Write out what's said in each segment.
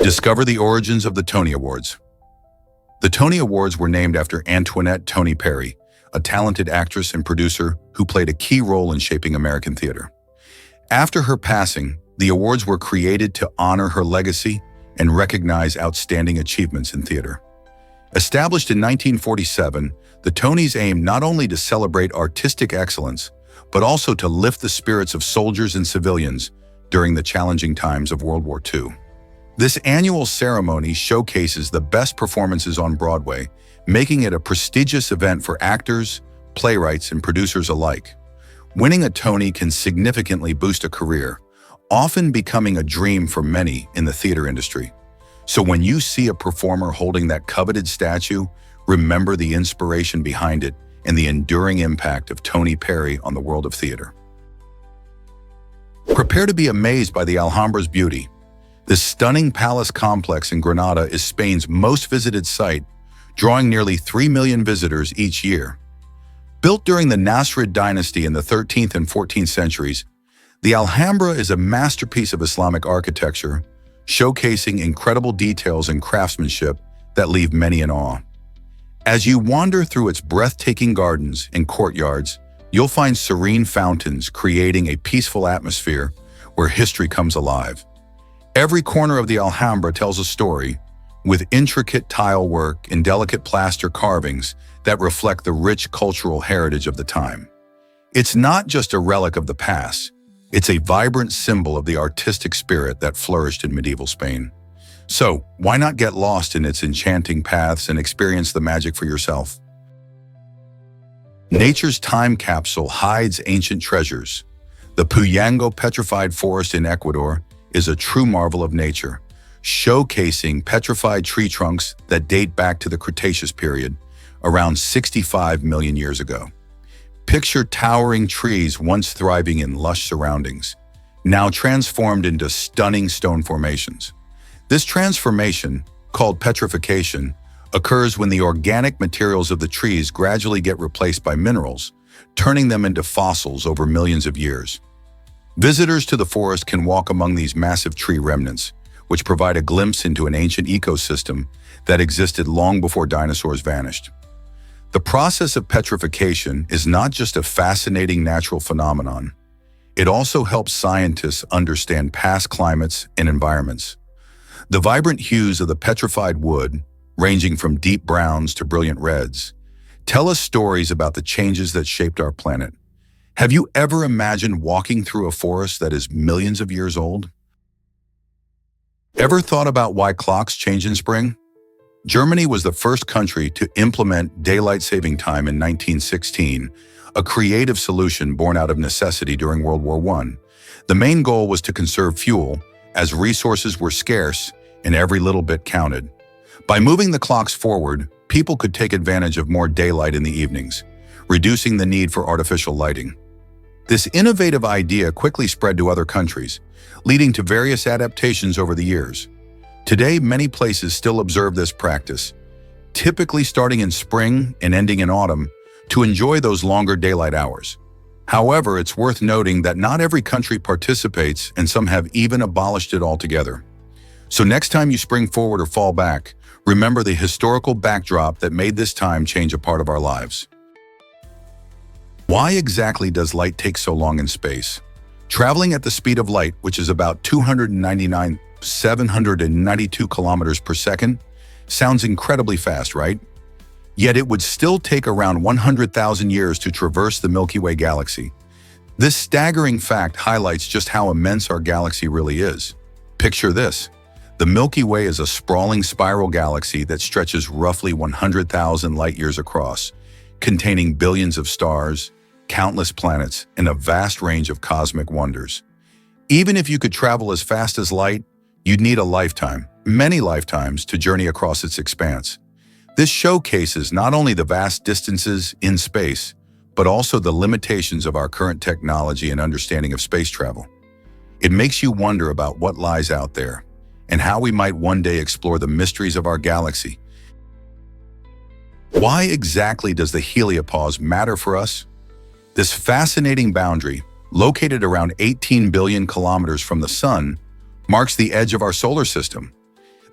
Discover the origins of the Tony Awards. The Tony Awards were named after Antoinette Tony Perry, a talented actress and producer who played a key role in shaping American theater. After her passing, the awards were created to honor her legacy and recognize outstanding achievements in theater. Established in 1947, the Tonys aimed not only to celebrate artistic excellence, but also to lift the spirits of soldiers and civilians during the challenging times of World War II. This annual ceremony showcases the best performances on Broadway, making it a prestigious event for actors, playwrights, and producers alike. Winning a Tony can significantly boost a career, often becoming a dream for many in the theater industry. So when you see a performer holding that coveted statue, remember the inspiration behind it and the enduring impact of Tony Perry on the world of theater. Prepare to be amazed by the Alhambra's beauty. This stunning palace complex in Granada is Spain's most visited site, drawing nearly 3 million visitors each year. Built during the Nasrid dynasty in the 13th and 14th centuries, the Alhambra is a masterpiece of Islamic architecture, showcasing incredible details and craftsmanship that leave many in awe. As you wander through its breathtaking gardens and courtyards, you'll find serene fountains creating a peaceful atmosphere where history comes alive. Every corner of the Alhambra tells a story, with intricate tile work and delicate plaster carvings that reflect the rich cultural heritage of the time. It's not just a relic of the past, it's a vibrant symbol of the artistic spirit that flourished in medieval Spain. So, why not get lost in its enchanting paths and experience the magic for yourself? Nature's time capsule hides ancient treasures. The Puyango Petrified Forest in Ecuador is a true marvel of nature, showcasing petrified tree trunks that date back to the Cretaceous period, around 65 million years ago. Picture towering trees once thriving in lush surroundings, now transformed into stunning stone formations. This transformation, called petrification, occurs when the organic materials of the trees gradually get replaced by minerals, turning them into fossils over millions of years. Visitors to the forest can walk among these massive tree remnants, which provide a glimpse into an ancient ecosystem that existed long before dinosaurs vanished. The process of petrification is not just a fascinating natural phenomenon. It also helps scientists understand past climates and environments. The vibrant hues of the petrified wood, ranging from deep browns to brilliant reds, tell us stories about the changes that shaped our planet. Have you ever imagined walking through a forest that is millions of years old? Ever thought about why clocks change in spring? Germany was the first country to implement daylight saving time in 1916, a creative solution born out of necessity during World War I. The main goal was to conserve fuel, as resources were scarce and every little bit counted. By moving the clocks forward, people could take advantage of more daylight in the evenings, reducing the need for artificial lighting. This innovative idea quickly spread to other countries, leading to various adaptations over the years. Today, many places still observe this practice, typically starting in spring and ending in autumn, to enjoy those longer daylight hours. However, it's worth noting that not every country participates, and some have even abolished it altogether. So next time you spring forward or fall back, remember the historical backdrop that made this time change a part of our lives. Why exactly does light take so long in space? Traveling at the speed of light, which is about 299,792 kilometers per second, sounds incredibly fast, right? Yet it would still take around 100,000 years to traverse the Milky Way galaxy. This staggering fact highlights just how immense our galaxy really is. Picture this. The Milky Way is a sprawling spiral galaxy that stretches roughly 100,000 light-years across, containing billions of stars, countless planets, and a vast range of cosmic wonders. Even if you could travel as fast as light, you'd need a lifetime, many lifetimes, to journey across its expanse. This showcases not only the vast distances in space, but also the limitations of our current technology and understanding of space travel. It makes you wonder about what lies out there, and how we might one day explore the mysteries of our galaxy. Why exactly does the heliopause matter for us? This fascinating boundary, located around 18 billion kilometers from the Sun, marks the edge of our solar system.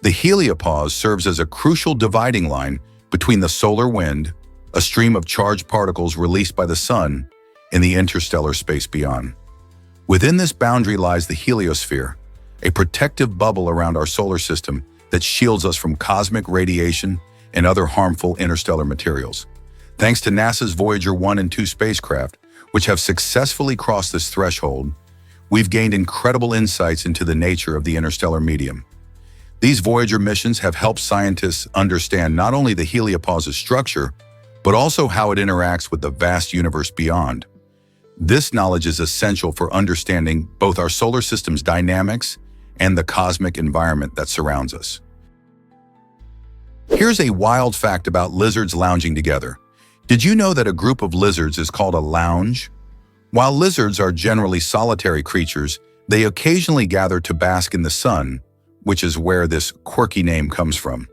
The heliopause serves as a crucial dividing line between the solar wind, a stream of charged particles released by the sun, and the interstellar space beyond. Within this boundary lies the heliosphere, a protective bubble around our solar system that shields us from cosmic radiation and other harmful interstellar materials. Thanks to NASA's Voyager 1 and 2 spacecraft, which have successfully crossed this threshold, we've gained incredible insights into the nature of the interstellar medium. These Voyager missions have helped scientists understand not only the heliopause's structure, but also how it interacts with the vast universe beyond. This knowledge is essential for understanding both our solar system's dynamics and the cosmic environment that surrounds us. Here's a wild fact about lizards lounging together. Did you know that a group of lizards is called a lounge? While lizards are generally solitary creatures, they occasionally gather to bask in the sun, which is where this quirky name comes from.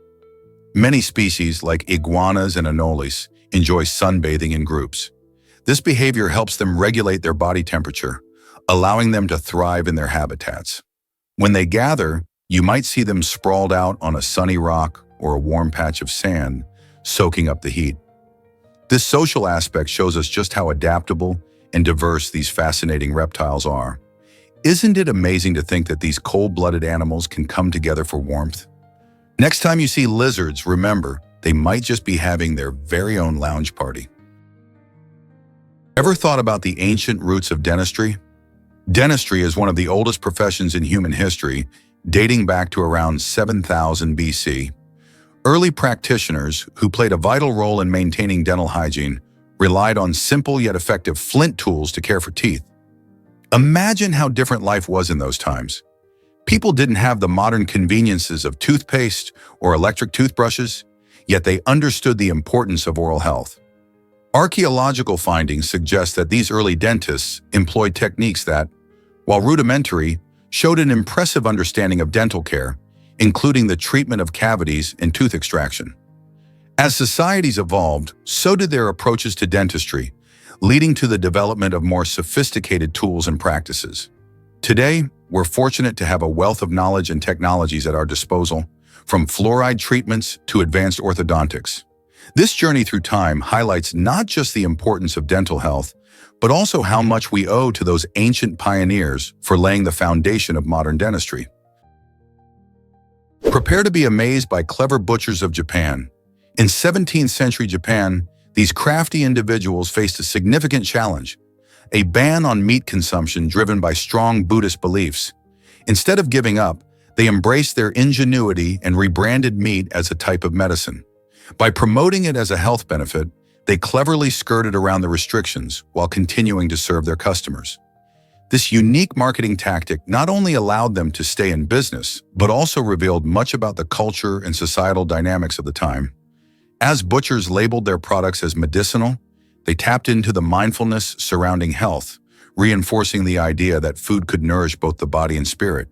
Many species, like iguanas and anoles, enjoy sunbathing in groups. This behavior helps them regulate their body temperature, allowing them to thrive in their habitats. When they gather, you might see them sprawled out on a sunny rock or a warm patch of sand, soaking up the heat. This social aspect shows us just how adaptable and diverse these fascinating reptiles are. Isn't it amazing to think that these cold-blooded animals can come together for warmth? Next time you see lizards, remember, they might just be having their very own lounge party. Ever thought about the ancient roots of dentistry? Dentistry is one of the oldest professions in human history, dating back to around 7000 BC. Early practitioners, who played a vital role in maintaining dental hygiene, relied on simple yet effective flint tools to care for teeth. Imagine how different life was in those times. People didn't have the modern conveniences of toothpaste or electric toothbrushes, yet they understood the importance of oral health. Archaeological findings suggest that these early dentists employed techniques that, while rudimentary, showed an impressive understanding of dental care, including the treatment of cavities and tooth extraction. As societies evolved, so did their approaches to dentistry, leading to the development of more sophisticated tools and practices. Today, we're fortunate to have a wealth of knowledge and technologies at our disposal, from fluoride treatments to advanced orthodontics. This journey through time highlights not just the importance of dental health, but also how much we owe to those ancient pioneers for laying the foundation of modern dentistry. Prepare to be amazed by clever butchers of Japan. In 17th century Japan, these crafty individuals faced a significant challenge: a ban on meat consumption driven by strong Buddhist beliefs. Instead of giving up, they embraced their ingenuity and rebranded meat as a type of medicine. By promoting it as a health benefit, they cleverly skirted around the restrictions while continuing to serve their customers. This unique marketing tactic not only allowed them to stay in business, but also revealed much about the culture and societal dynamics of the time. As butchers labeled their products as medicinal, they tapped into the mindfulness surrounding health, reinforcing the idea that food could nourish both the body and spirit.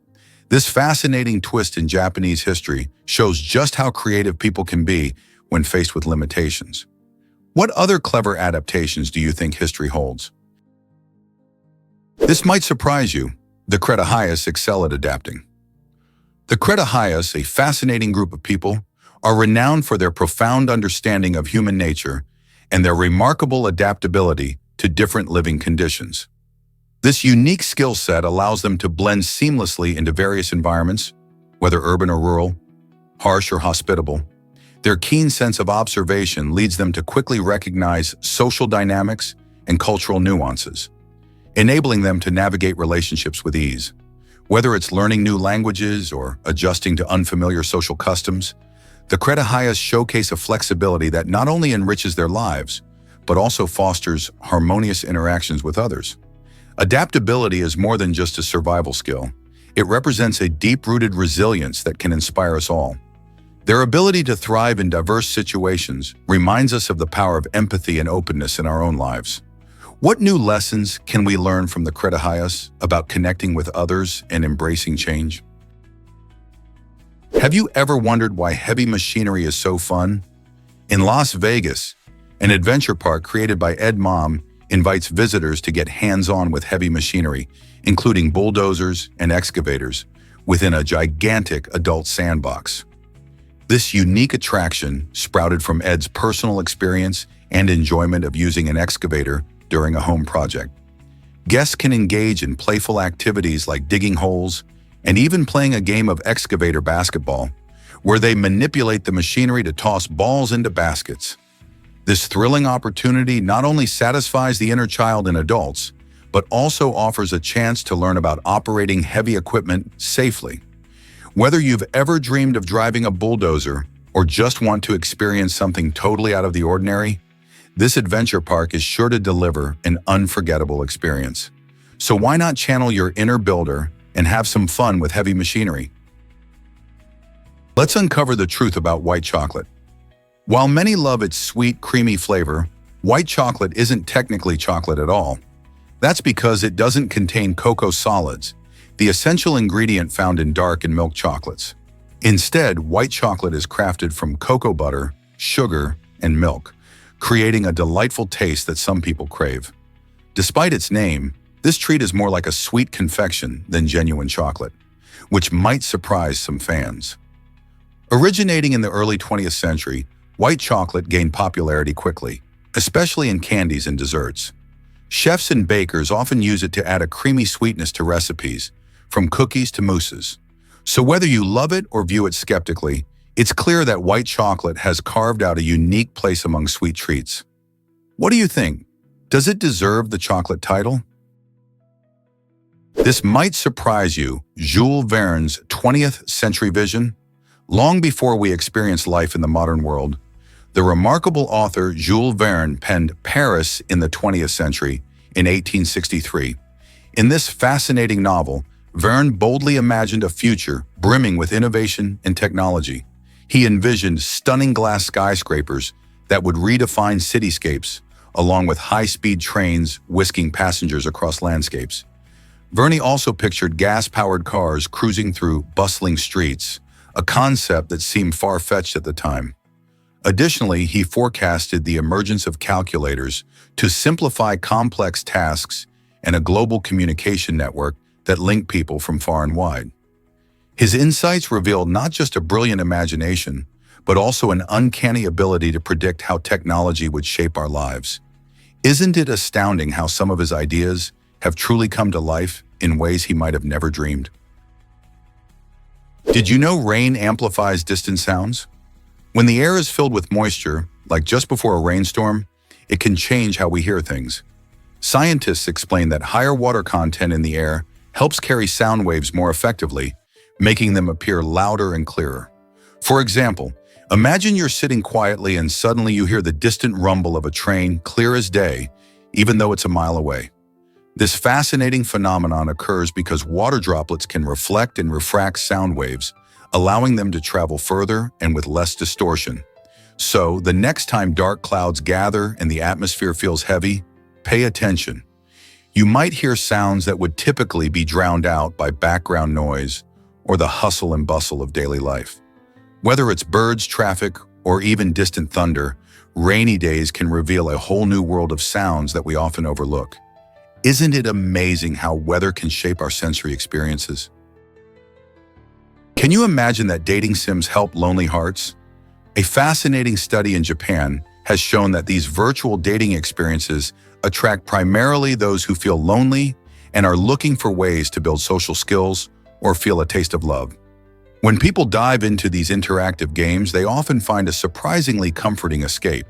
This fascinating twist in Japanese history shows just how creative people can be when faced with limitations. What other clever adaptations do you think history holds? This might surprise you. The Cretaceous excel at adapting. The Cretaceous, a fascinating group of people, are renowned for their profound understanding of human nature and their remarkable adaptability to different living conditions. This unique skill set allows them to blend seamlessly into various environments, whether urban or rural, harsh or hospitable. Their keen sense of observation leads them to quickly recognize social dynamics and cultural nuances, enabling them to navigate relationships with ease. Whether it's learning new languages or adjusting to unfamiliar social customs, the Cretaceous showcase a flexibility that not only enriches their lives, but also fosters harmonious interactions with others. Adaptability is more than just a survival skill. It represents a deep-rooted resilience that can inspire us all. Their ability to thrive in diverse situations reminds us of the power of empathy and openness in our own lives. What new lessons can we learn from the Cretaceous about connecting with others and embracing change? Have you ever wondered why heavy machinery is so fun? In Las Vegas, an adventure park created by Ed Mom invites visitors to get hands-on with heavy machinery, including bulldozers and excavators, within a gigantic adult sandbox. This unique attraction sprouted from Ed's personal experience and enjoyment of using an excavator during a home project. Guests can engage in playful activities like digging holes and even playing a game of excavator basketball, where they manipulate the machinery to toss balls into baskets. This thrilling opportunity not only satisfies the inner child in adults, but also offers a chance to learn about operating heavy equipment safely. Whether you've ever dreamed of driving a bulldozer or just want to experience something totally out of the ordinary, this adventure park is sure to deliver an unforgettable experience. So why not channel your inner builder and have some fun with heavy machinery? Let's uncover the truth about white chocolate. While many love its sweet, creamy flavor, white chocolate isn't technically chocolate at all. That's because it doesn't contain cocoa solids, the essential ingredient found in dark and milk chocolates. Instead, white chocolate is crafted from cocoa butter, sugar, and milk, creating a delightful taste that some people crave. Despite its name, this treat is more like a sweet confection than genuine chocolate, which might surprise some fans. Originating in the early 20th century, white chocolate gained popularity quickly, especially in candies and desserts. Chefs and bakers often use it to add a creamy sweetness to recipes, from cookies to mousses. So whether you love it or view it skeptically, it's clear that white chocolate has carved out a unique place among sweet treats. What do you think? Does it deserve the chocolate title? This might surprise you, Jules Verne's 20th century vision. Long before we experience life in the modern world, the remarkable author Jules Verne penned Paris in the 20th century in 1863. In this fascinating novel, Verne boldly imagined a future brimming with innovation and technology. He envisioned stunning glass skyscrapers that would redefine cityscapes, along with high-speed trains whisking passengers across landscapes. Verne also pictured gas-powered cars cruising through bustling streets, a concept that seemed far-fetched at the time. Additionally, he forecasted the emergence of calculators to simplify complex tasks and a global communication network that linked people from far and wide. His insights revealed not just a brilliant imagination, but also an uncanny ability to predict how technology would shape our lives. Isn't it astounding how some of his ideas have truly come to life in ways he might have never dreamed? Did you know rain amplifies distant sounds? When the air is filled with moisture, like just before a rainstorm, it can change how we hear things. Scientists explain that higher water content in the air helps carry sound waves more effectively, making them appear louder and clearer. For example, imagine you're sitting quietly and suddenly you hear the distant rumble of a train clear as day, even though it's a mile away. This fascinating phenomenon occurs because water droplets can reflect and refract sound waves, allowing them to travel further and with less distortion. So, the next time dark clouds gather and the atmosphere feels heavy, pay attention. You might hear sounds that would typically be drowned out by background noise or the hustle and bustle of daily life. Whether it's birds, traffic, or even distant thunder, rainy days can reveal a whole new world of sounds that we often overlook. Isn't it amazing how weather can shape our sensory experiences? Can you imagine that dating sims help lonely hearts? A fascinating study in Japan has shown that these virtual dating experiences attract primarily those who feel lonely and are looking for ways to build social skills or feel a taste of love. When people dive into these interactive games, they often find a surprisingly comforting escape.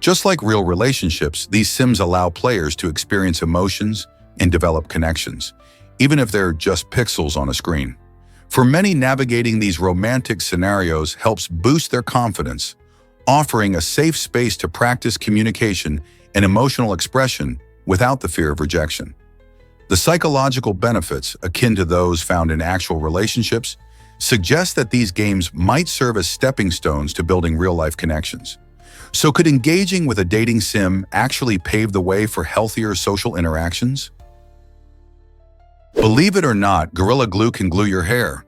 Just like real relationships, these sims allow players to experience emotions and develop connections, even if they're just pixels on a screen. For many, navigating these romantic scenarios helps boost their confidence, offering a safe space to practice communication and emotional expression without the fear of rejection. The psychological benefits, akin to those found in actual relationships, suggest that these games might serve as stepping stones to building real-life connections. So could engaging with a dating sim actually pave the way for healthier social interactions? Believe it or not, Gorilla Glue can glue your hair.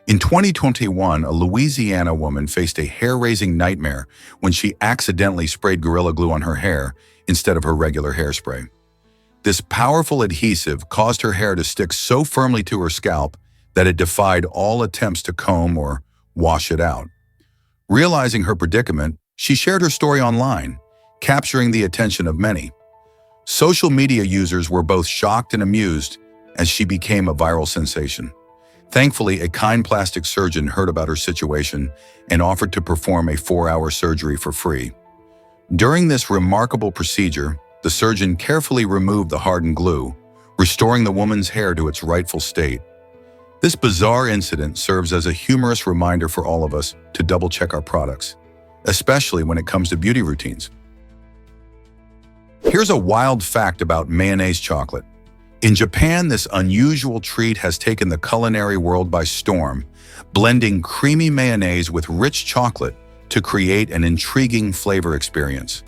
In 2021, a Louisiana woman faced a hair-raising nightmare when she accidentally sprayed Gorilla Glue on her hair instead of her regular hairspray. This powerful adhesive caused her hair to stick so firmly to her scalp that it defied all attempts to comb or wash it out. Realizing her predicament, she shared her story online, capturing the attention of many. Social media users were both shocked and amused as she became a viral sensation. Thankfully, a kind plastic surgeon heard about her situation and offered to perform a 4-hour surgery for free. During this remarkable procedure, the surgeon carefully removed the hardened glue, restoring the woman's hair to its rightful state. This bizarre incident serves as a humorous reminder for all of us to double-check our products, especially when it comes to beauty routines. Here's a wild fact about mayonnaise chocolate. In Japan, this unusual treat has taken the culinary world by storm, blending creamy mayonnaise with rich chocolate to create an intriguing flavor experience.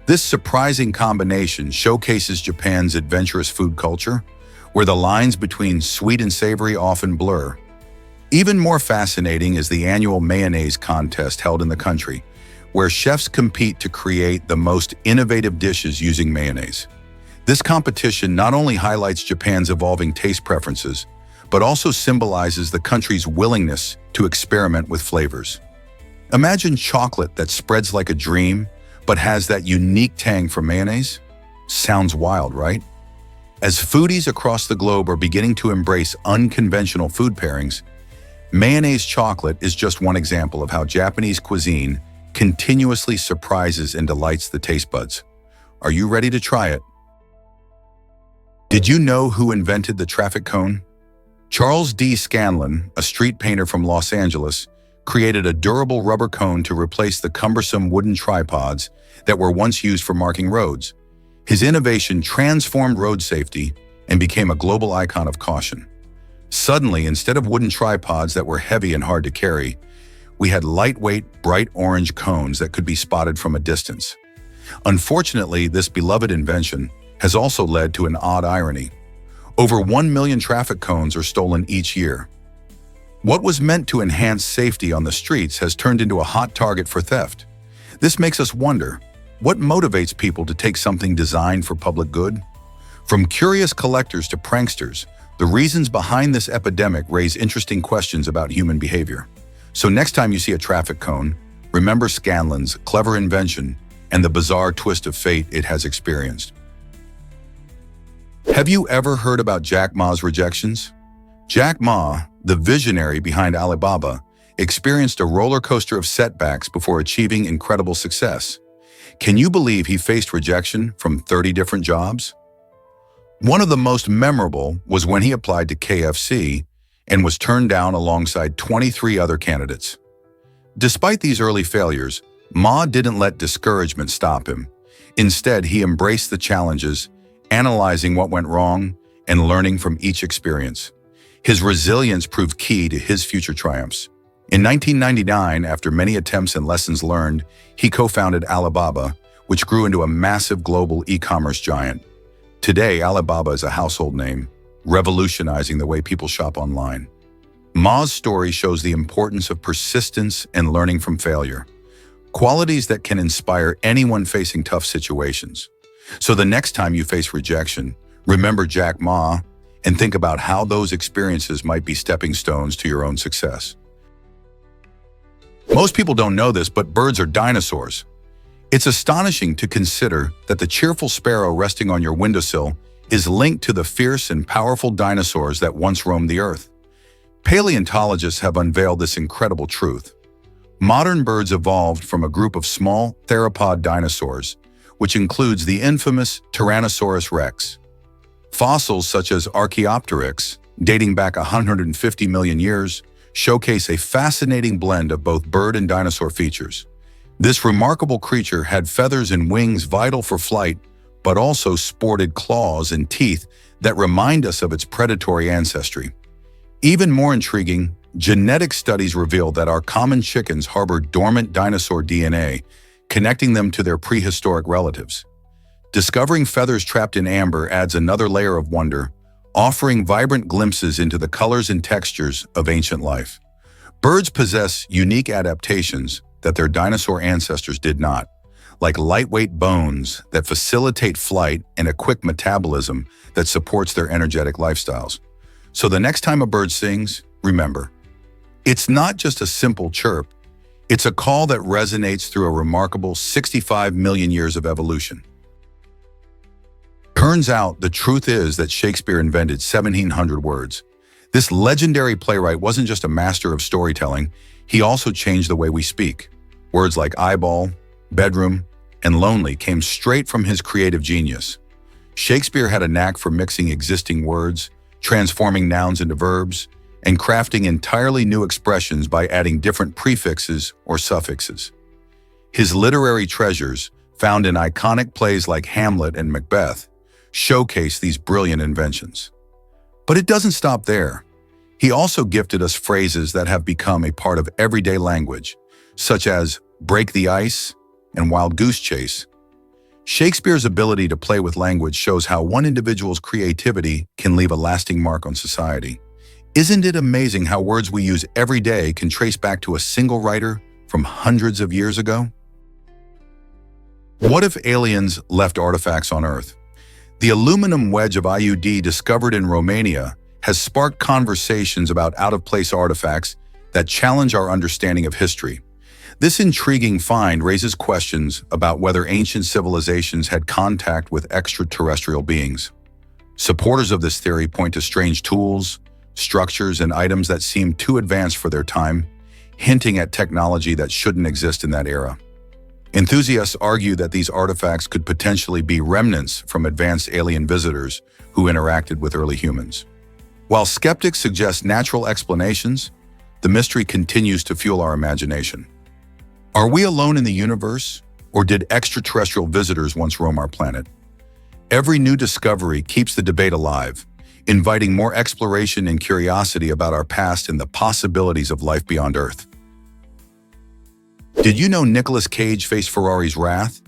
This surprising combination showcases Japan's adventurous food culture, where the lines between sweet and savory often blur. Even more fascinating is the annual mayonnaise contest held in the country, where chefs compete to create the most innovative dishes using mayonnaise. This competition not only highlights Japan's evolving taste preferences, but also symbolizes the country's willingness to experiment with flavors. Imagine chocolate that spreads like a dream, but has that unique tang from mayonnaise. Sounds wild, right? As foodies across the globe are beginning to embrace unconventional food pairings, mayonnaise chocolate is just one example of how Japanese cuisine continuously surprises and delights the taste buds. Are you ready to try it? Did you know who invented the traffic cone? Charles D. Scanlon, a street painter from Los Angeles, created a durable rubber cone to replace the cumbersome wooden tripods that were once used for marking roads. His innovation transformed road safety and became a global icon of caution. Suddenly, instead of wooden tripods that were heavy and hard to carry, we had lightweight, bright orange cones that could be spotted from a distance. Unfortunately, this beloved invention has also led to an odd irony. Over 1 million traffic cones are stolen each year. What was meant to enhance safety on the streets has turned into a hot target for theft. This makes us wonder, what motivates people to take something designed for public good? From curious collectors to pranksters, the reasons behind this epidemic raise interesting questions about human behavior. So next time you see a traffic cone, remember Scanlon's clever invention and the bizarre twist of fate it has experienced. Have you ever heard about Jack Ma's rejections? Jack Ma, the visionary behind Alibaba, experienced a roller coaster of setbacks before achieving incredible success. Can you believe he faced rejection from 30 different jobs? One of the most memorable was when he applied to KFC and was turned down alongside 23 other candidates. Despite these early failures, Ma didn't let discouragement stop him. Instead, he embraced the challenges, analyzing what went wrong and learning from each experience. His resilience proved key to his future triumphs. In 1999, after many attempts and lessons learned, he co-founded Alibaba, which grew into a massive global e-commerce giant. Today, Alibaba is a household name, revolutionizing the way people shop online. Ma's story shows the importance of persistence and learning from failure, qualities that can inspire anyone facing tough situations. So the next time you face rejection, remember Jack Ma and think about how those experiences might be stepping stones to your own success. Most people don't know this, but birds are dinosaurs. It's astonishing to consider that the cheerful sparrow resting on your windowsill is linked to the fierce and powerful dinosaurs that once roamed the earth. Paleontologists have unveiled this incredible truth. Modern birds evolved from a group of small theropod dinosaurs, which includes the infamous Tyrannosaurus rex. Fossils such as Archaeopteryx, dating back 150 million years, showcase a fascinating blend of both bird and dinosaur features. This remarkable creature had feathers and wings vital for flight, but also sported claws and teeth that remind us of its predatory ancestry. Even more intriguing, genetic studies reveal that our common chickens harbor dormant dinosaur DNA, connecting them to their prehistoric relatives. Discovering feathers trapped in amber adds another layer of wonder, offering vibrant glimpses into the colors and textures of ancient life. Birds possess unique adaptations that their dinosaur ancestors did not, like lightweight bones that facilitate flight and a quick metabolism that supports their energetic lifestyles. So the next time a bird sings, remember, it's not just a simple chirp, it's a call that resonates through a remarkable 65 million years of evolution. Turns out the truth is that Shakespeare invented 1,700 words. This legendary playwright wasn't just a master of storytelling, he also changed the way we speak. Words like eyeball, bedroom, and lonely came straight from his creative genius. Shakespeare had a knack for mixing existing words, transforming nouns into verbs, and crafting entirely new expressions by adding different prefixes or suffixes. His literary treasures, found in iconic plays like Hamlet and Macbeth, showcase these brilliant inventions. But it doesn't stop there. He also gifted us phrases that have become a part of everyday language, such as break the ice and wild goose chase. Shakespeare's ability to play with language shows how one individual's creativity can leave a lasting mark on society. Isn't it amazing how words we use every day can trace back to a single writer from hundreds of years ago? What if aliens left artifacts on Earth? The aluminum wedge of IUD discovered in Romania has sparked conversations about out-of-place artifacts that challenge our understanding of history. This intriguing find raises questions about whether ancient civilizations had contact with extraterrestrial beings. Supporters of this theory point to strange tools, structures, and items that seem too advanced for their time, hinting at technology that shouldn't exist in that era. Enthusiasts argue that these artifacts could potentially be remnants from advanced alien visitors who interacted with early humans. While skeptics suggest natural explanations, the mystery continues to fuel our imagination. Are we alone in the universe, or did extraterrestrial visitors once roam our planet? Every new discovery keeps the debate alive, inviting more exploration and curiosity about our past and the possibilities of life beyond Earth. Did you know Nicolas Cage faced Ferrari's wrath?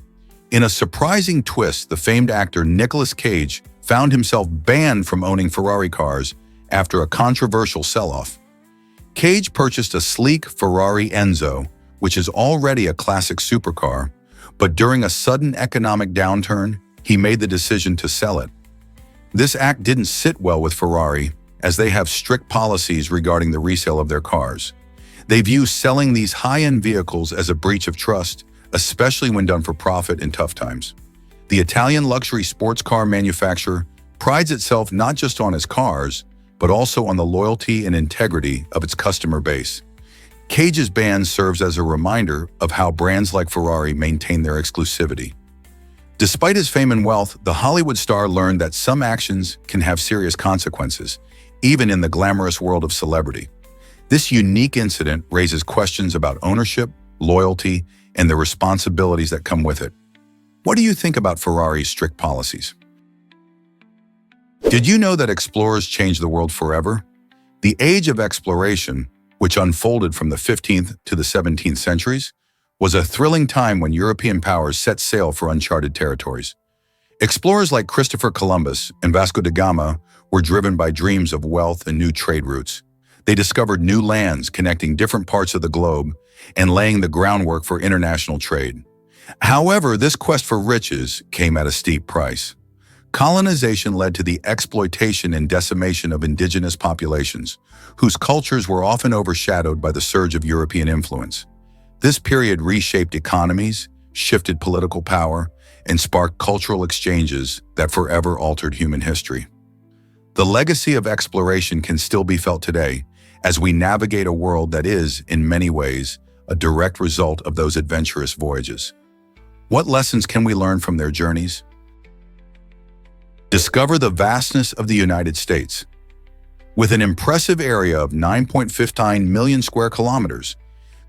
In a surprising twist, the famed actor Nicolas Cage found himself banned from owning Ferrari cars after a controversial sell-off. Cage purchased a sleek Ferrari Enzo, which is already a classic supercar, but during a sudden economic downturn, he made the decision to sell it. This act didn't sit well with Ferrari, as they have strict policies regarding the resale of their cars. They view selling these high-end vehicles as a breach of trust, especially when done for profit in tough times. The Italian luxury sports car manufacturer prides itself not just on its cars, but also on the loyalty and integrity of its customer base. Cage's ban serves as a reminder of how brands like Ferrari maintain their exclusivity. Despite his fame and wealth, the Hollywood star learned that some actions can have serious consequences, even in the glamorous world of celebrity. This unique incident raises questions about ownership, loyalty, and the responsibilities that come with it. What do you think about Ferrari's strict policies? Did you know that explorers changed the world forever? The age of exploration, which unfolded from the 15th to the 17th centuries, was a thrilling time when European powers set sail for uncharted territories. Explorers like Christopher Columbus and Vasco da Gama were driven by dreams of wealth and new trade routes. They discovered new lands connecting different parts of the globe and laying the groundwork for international trade. However, this quest for riches came at a steep price. Colonization led to the exploitation and decimation of indigenous populations, whose cultures were often overshadowed by the surge of European influence. This period reshaped economies, shifted political power, and sparked cultural exchanges that forever altered human history. The legacy of exploration can still be felt today as we navigate a world that is, in many ways, a direct result of those adventurous voyages. What lessons can we learn from their journeys? Discover the vastness of the United States. With an impressive area of 9.59 million square kilometers,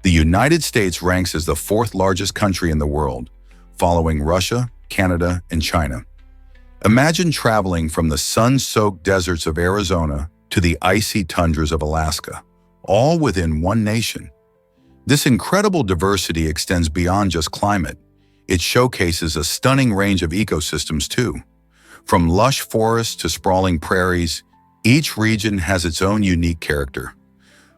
the United States ranks as the fourth largest country in the world, following Russia, Canada, and China. Imagine traveling from the sun-soaked deserts of Arizona to the icy tundras of Alaska, all within one nation. This incredible diversity extends beyond just climate. It showcases a stunning range of ecosystems too. From lush forests to sprawling prairies, each region has its own unique character.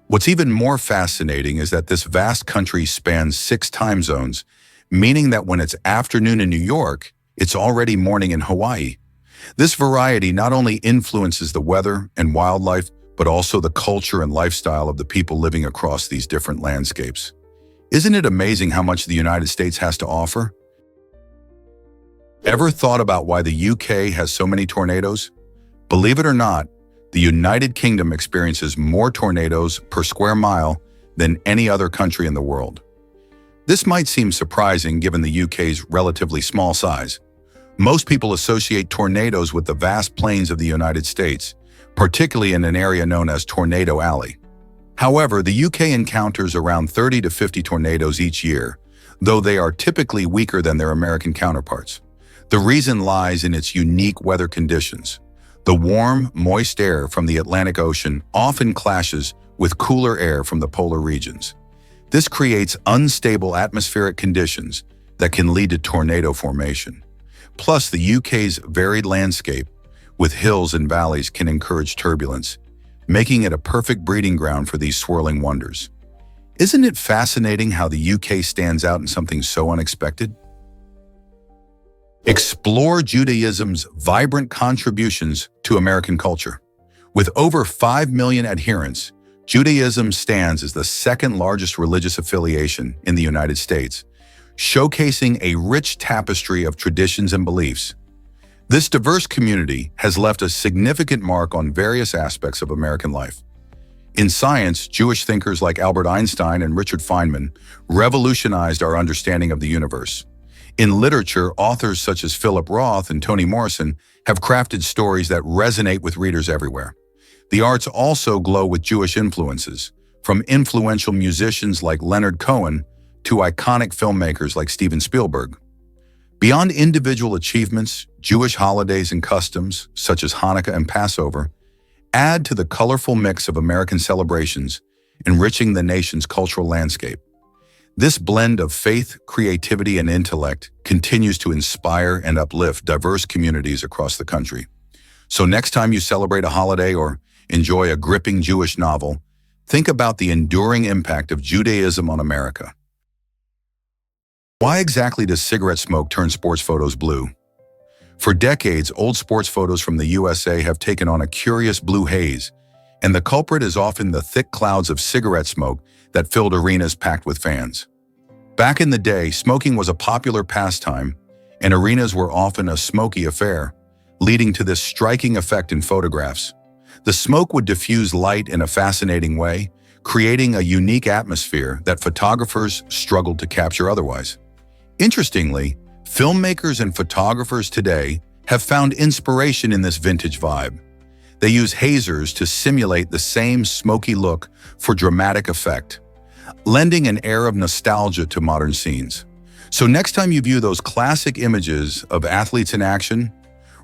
What's even more fascinating is that this vast country spans 6 time zones, meaning that when it's afternoon in New York, it's already morning in Hawaii. This variety not only influences the weather and wildlife, but also the culture and lifestyle of the people living across these different landscapes. Isn't it amazing how much the United States has to offer? Ever thought about why the UK has so many tornadoes? Believe it or not, the United Kingdom experiences more tornadoes per square mile than any other country in the world. This might seem surprising given the UK's relatively small size. Most people associate tornadoes with the vast plains of the United States, particularly in an area known as Tornado Alley. However, the UK encounters around 30 to 50 tornadoes each year, though they are typically weaker than their American counterparts. The reason lies in its unique weather conditions. The warm, moist air from the Atlantic Ocean often clashes with cooler air from the polar regions. This creates unstable atmospheric conditions that can lead to tornado formation. Plus, the UK's varied landscape with hills and valleys can encourage turbulence, making it a perfect breeding ground for these swirling wonders. Isn't it fascinating how the UK stands out in something so unexpected? Explore Judaism's vibrant contributions to American culture. With over 5 million adherents, Judaism stands as the second largest religious affiliation in the United States, showcasing a rich tapestry of traditions and beliefs. This diverse community has left a significant mark on various aspects of American life. In science, Jewish thinkers like Albert Einstein and Richard Feynman revolutionized our understanding of the universe. In literature, authors such as Philip Roth and Toni Morrison have crafted stories that resonate with readers everywhere. The arts also glow with Jewish influences, from influential musicians like Leonard Cohen to iconic filmmakers like Steven Spielberg. Beyond individual achievements, Jewish holidays and customs, such as Hanukkah and Passover, add to the colorful mix of American celebrations, enriching the nation's cultural landscape. This blend of faith, creativity, and intellect continues to inspire and uplift diverse communities across the country. So next time you celebrate a holiday or enjoy a gripping Jewish novel, think about the enduring impact of Judaism on America. Why exactly does cigarette smoke turn sports photos blue? For decades, old sports photos from the USA have taken on a curious blue haze, and the culprit is often the thick clouds of cigarette smoke that filled arenas packed with fans. Back in the day, smoking was a popular pastime, and arenas were often a smoky affair, leading to this striking effect in photographs. The smoke would diffuse light in a fascinating way, creating a unique atmosphere that photographers struggled to capture otherwise. Interestingly, filmmakers and photographers today have found inspiration in this vintage vibe. They use hazers to simulate the same smoky look for dramatic effect, lending an air of nostalgia to modern scenes. So next time you view those classic images of athletes in action,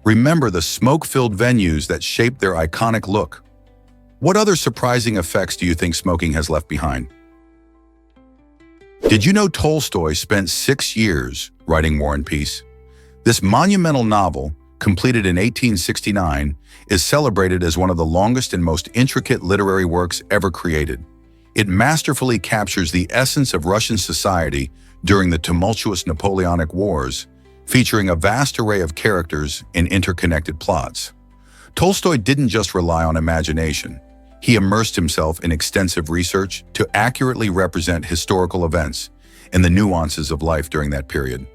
remember the smoke-filled venues that shaped their iconic look. What other surprising effects do you think smoking has left behind? Did you know Tolstoy spent 6 years writing War and Peace? This monumental novel, completed in 1869, is celebrated as one of the longest and most intricate literary works ever created. It masterfully captures the essence of Russian society during the tumultuous Napoleonic Wars, featuring a vast array of characters and interconnected plots. Tolstoy didn't just rely on imagination. He immersed himself in extensive research to accurately represent historical events and the nuances of life during that period.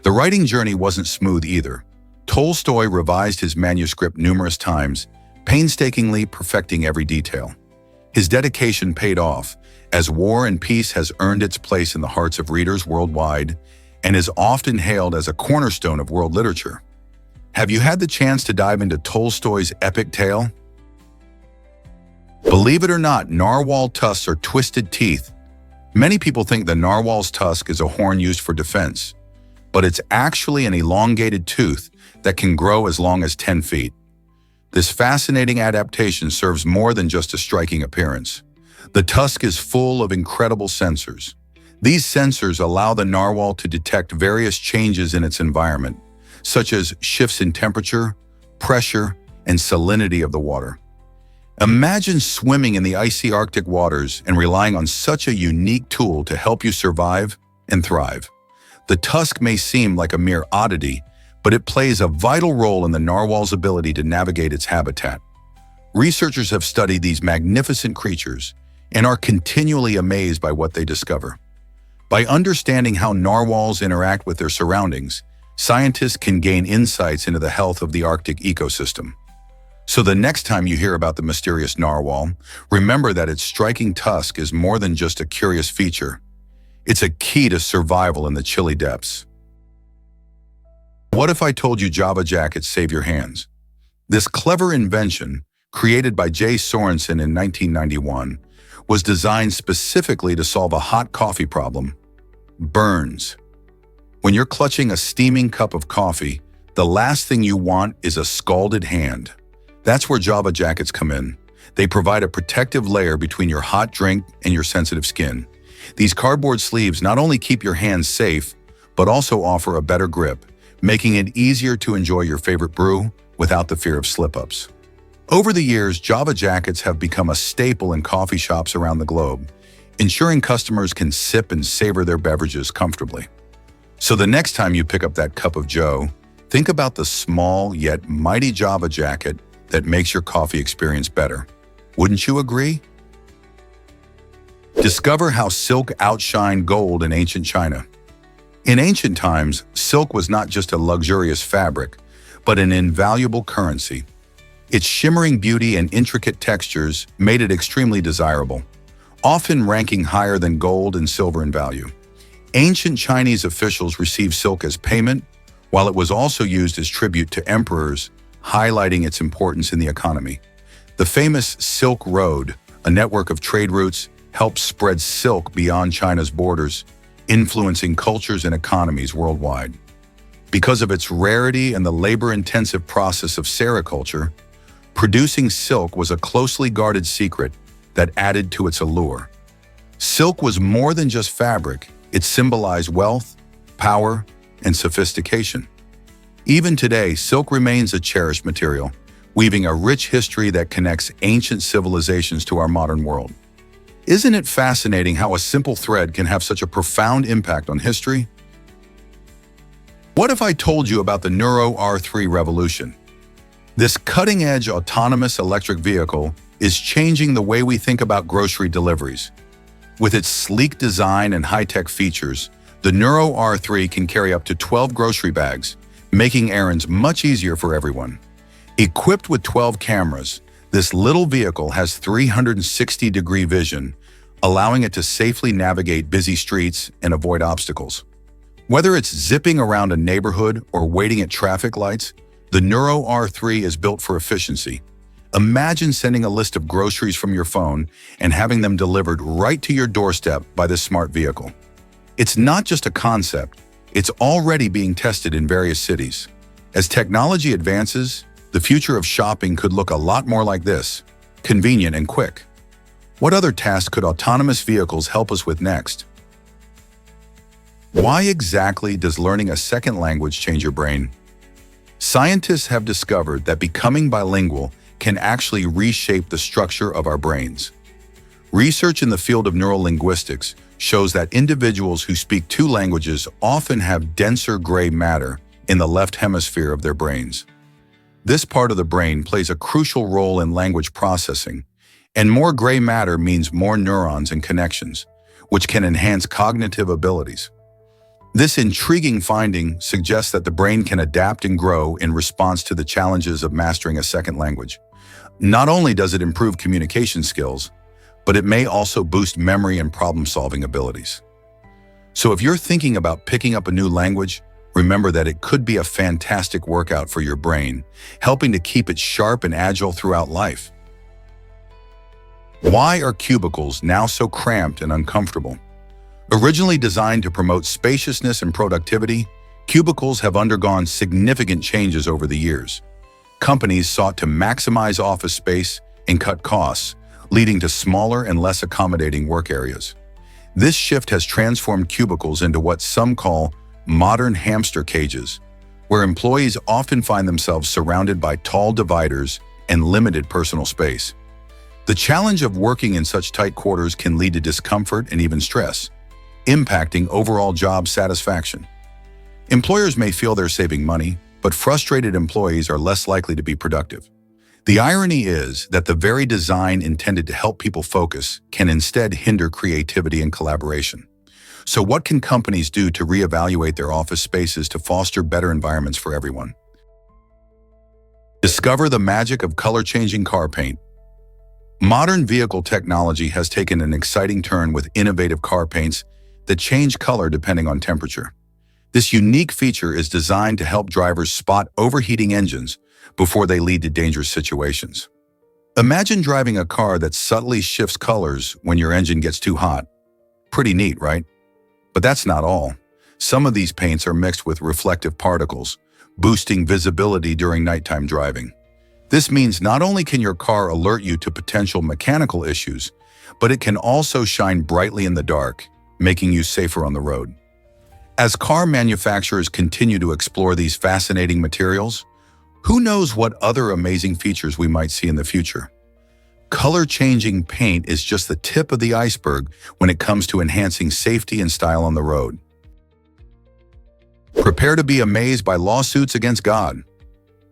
The writing journey wasn't smooth either. Tolstoy revised his manuscript numerous times, painstakingly perfecting every detail. His dedication paid off, as War and Peace has earned its place in the hearts of readers worldwide and is often hailed as a cornerstone of world literature. Have you had the chance to dive into Tolstoy's epic tale? Believe it or not, narwhal tusks are twisted teeth. Many people think the narwhal's tusk is a horn used for defense, but it's actually an elongated tooth that can grow as long as 10 feet. This fascinating adaptation serves more than just a striking appearance. The tusk is full of incredible sensors. These sensors allow the narwhal to detect various changes in its environment, such as shifts in temperature, pressure, and salinity of the water. Imagine swimming in the icy Arctic waters and relying on such a unique tool to help you survive and thrive. The tusk may seem like a mere oddity, but it plays a vital role in the narwhal's ability to navigate its habitat. Researchers have studied these magnificent creatures and are continually amazed by what they discover. By understanding how narwhals interact with their surroundings, scientists can gain insights into the health of the Arctic ecosystem. So the next time you hear about the mysterious narwhal, remember that its striking tusk is more than just a curious feature. It's a key to survival in the chilly depths. What if I told you Java jackets save your hands? This clever invention, created by Jay Sorensen in 1991, was designed specifically to solve a hot coffee problem: burns. When you're clutching a steaming cup of coffee, the last thing you want is a scalded hand. That's where Java jackets come in. They provide a protective layer between your hot drink and your sensitive skin. These cardboard sleeves not only keep your hands safe, but also offer a better grip, making it easier to enjoy your favorite brew without the fear of slip-ups. Over the years, Java jackets have become a staple in coffee shops around the globe, ensuring customers can sip and savor their beverages comfortably. So the next time you pick up that cup of joe, think about the small yet mighty Java jacket that makes your coffee experience better. Wouldn't you agree? Discover how silk outshined gold in ancient China. In ancient times, silk was not just a luxurious fabric, but an invaluable currency. Its shimmering beauty and intricate textures made it extremely desirable, often ranking higher than gold and silver in value. Ancient Chinese officials received silk as payment, while it was also used as tribute to emperors, highlighting its importance in the economy. The famous Silk Road, a network of trade routes, helped spread silk beyond China's borders, influencing cultures and economies worldwide. Because of its rarity and the labor-intensive process of sericulture, producing silk was a closely guarded secret that added to its allure. Silk was more than just fabric. It symbolized wealth, power, and sophistication. Even today, silk remains a cherished material, weaving a rich history that connects ancient civilizations to our modern world. Isn't it fascinating how a simple thread can have such a profound impact on history? What if I told you about the Nuro R3 revolution? This cutting-edge autonomous electric vehicle is changing the way we think about grocery deliveries. With its sleek design and high-tech features, the Nuro R3 can carry up to 12 grocery bags, making errands much easier for everyone. Equipped with 12 cameras, this little vehicle has 360-degree vision, allowing it to safely navigate busy streets and avoid obstacles. Whether it's zipping around a neighborhood or waiting at traffic lights, the Nuro R3 is built for efficiency. Imagine sending a list of groceries from your phone and having them delivered right to your doorstep by this smart vehicle. It's not just a concept, it's already being tested in various cities. As technology advances, the future of shopping could look a lot more like this: convenient and quick. What other tasks could autonomous vehicles help us with next? Why exactly does learning a second language change your brain? Scientists have discovered that becoming bilingual can actually reshape the structure of our brains. Research in the field of neurolinguistics shows that individuals who speak 2 languages often have denser gray matter in the left hemisphere of their brains. This part of the brain plays a crucial role in language processing, and more gray matter means more neurons and connections, which can enhance cognitive abilities. This intriguing finding suggests that the brain can adapt and grow in response to the challenges of mastering a second language. Not only does it improve communication skills, but it may also boost memory and problem-solving abilities. So if you're thinking about picking up a new language, remember that it could be a fantastic workout for your brain, helping to keep it sharp and agile throughout life. Why are cubicles now so cramped and uncomfortable? Originally designed to promote spaciousness and productivity, cubicles have undergone significant changes over the years. Companies sought to maximize office space and cut costs, leading to smaller and less accommodating work areas. This shift has transformed cubicles into what some call modern hamster cages, where employees often find themselves surrounded by tall dividers and limited personal space. The challenge of working in such tight quarters can lead to discomfort and even stress, impacting overall job satisfaction. Employers may feel they're saving money, but frustrated employees are less likely to be productive. The irony is that the very design intended to help people focus can instead hinder creativity and collaboration. So what can companies do to reevaluate their office spaces to foster better environments for everyone? Discover the magic of color-changing car paint. Modern vehicle technology has taken an exciting turn with innovative car paints that change color depending on temperature. This unique feature is designed to help drivers spot overheating engines before they lead to dangerous situations. Imagine driving a car that subtly shifts colors when your engine gets too hot. Pretty neat, right? But that's not all. Some of these paints are mixed with reflective particles, boosting visibility during nighttime driving. This means not only can your car alert you to potential mechanical issues, but it can also shine brightly in the dark, making you safer on the road. As car manufacturers continue to explore these fascinating materials, who knows what other amazing features we might see in the future? Color-changing paint is just the tip of the iceberg when it comes to enhancing safety and style on the road. Prepare to be amazed by lawsuits against God.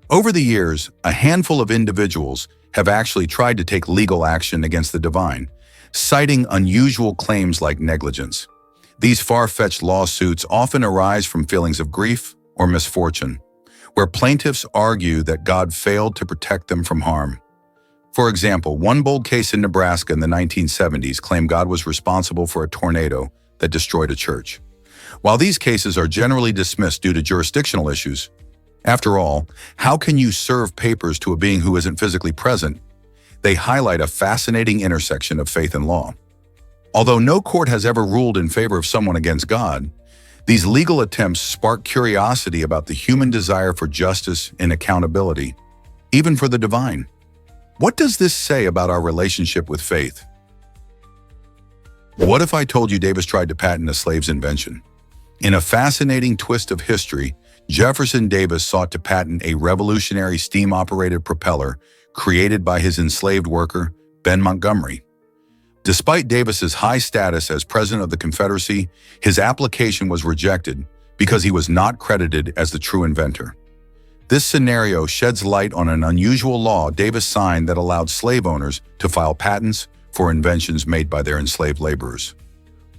Over the years, a handful of individuals have actually tried to take legal action against the divine, citing unusual claims like negligence. These far-fetched lawsuits often arise from feelings of grief or misfortune, where plaintiffs argue that God failed to protect them from harm. For example, one bold case in Nebraska in the 1970s claimed God was responsible for a tornado that destroyed a church. While these cases are generally dismissed due to jurisdictional issues, after all, how can you serve papers to a being who isn't physically present? They highlight a fascinating intersection of faith and law. Although no court has ever ruled in favor of someone against God, these legal attempts spark curiosity about the human desire for justice and accountability, even for the divine. What does this say about our relationship with faith? What if I told you Davis tried to patent a slave's invention? In a fascinating twist of history, Jefferson Davis sought to patent a revolutionary steam-operated propeller created by his enslaved worker, Ben Montgomery. Despite Davis's high status as president of the Confederacy, his application was rejected because he was not credited as the true inventor. This scenario sheds light on an unusual law Davis signed that allowed slave owners to file patents for inventions made by their enslaved laborers.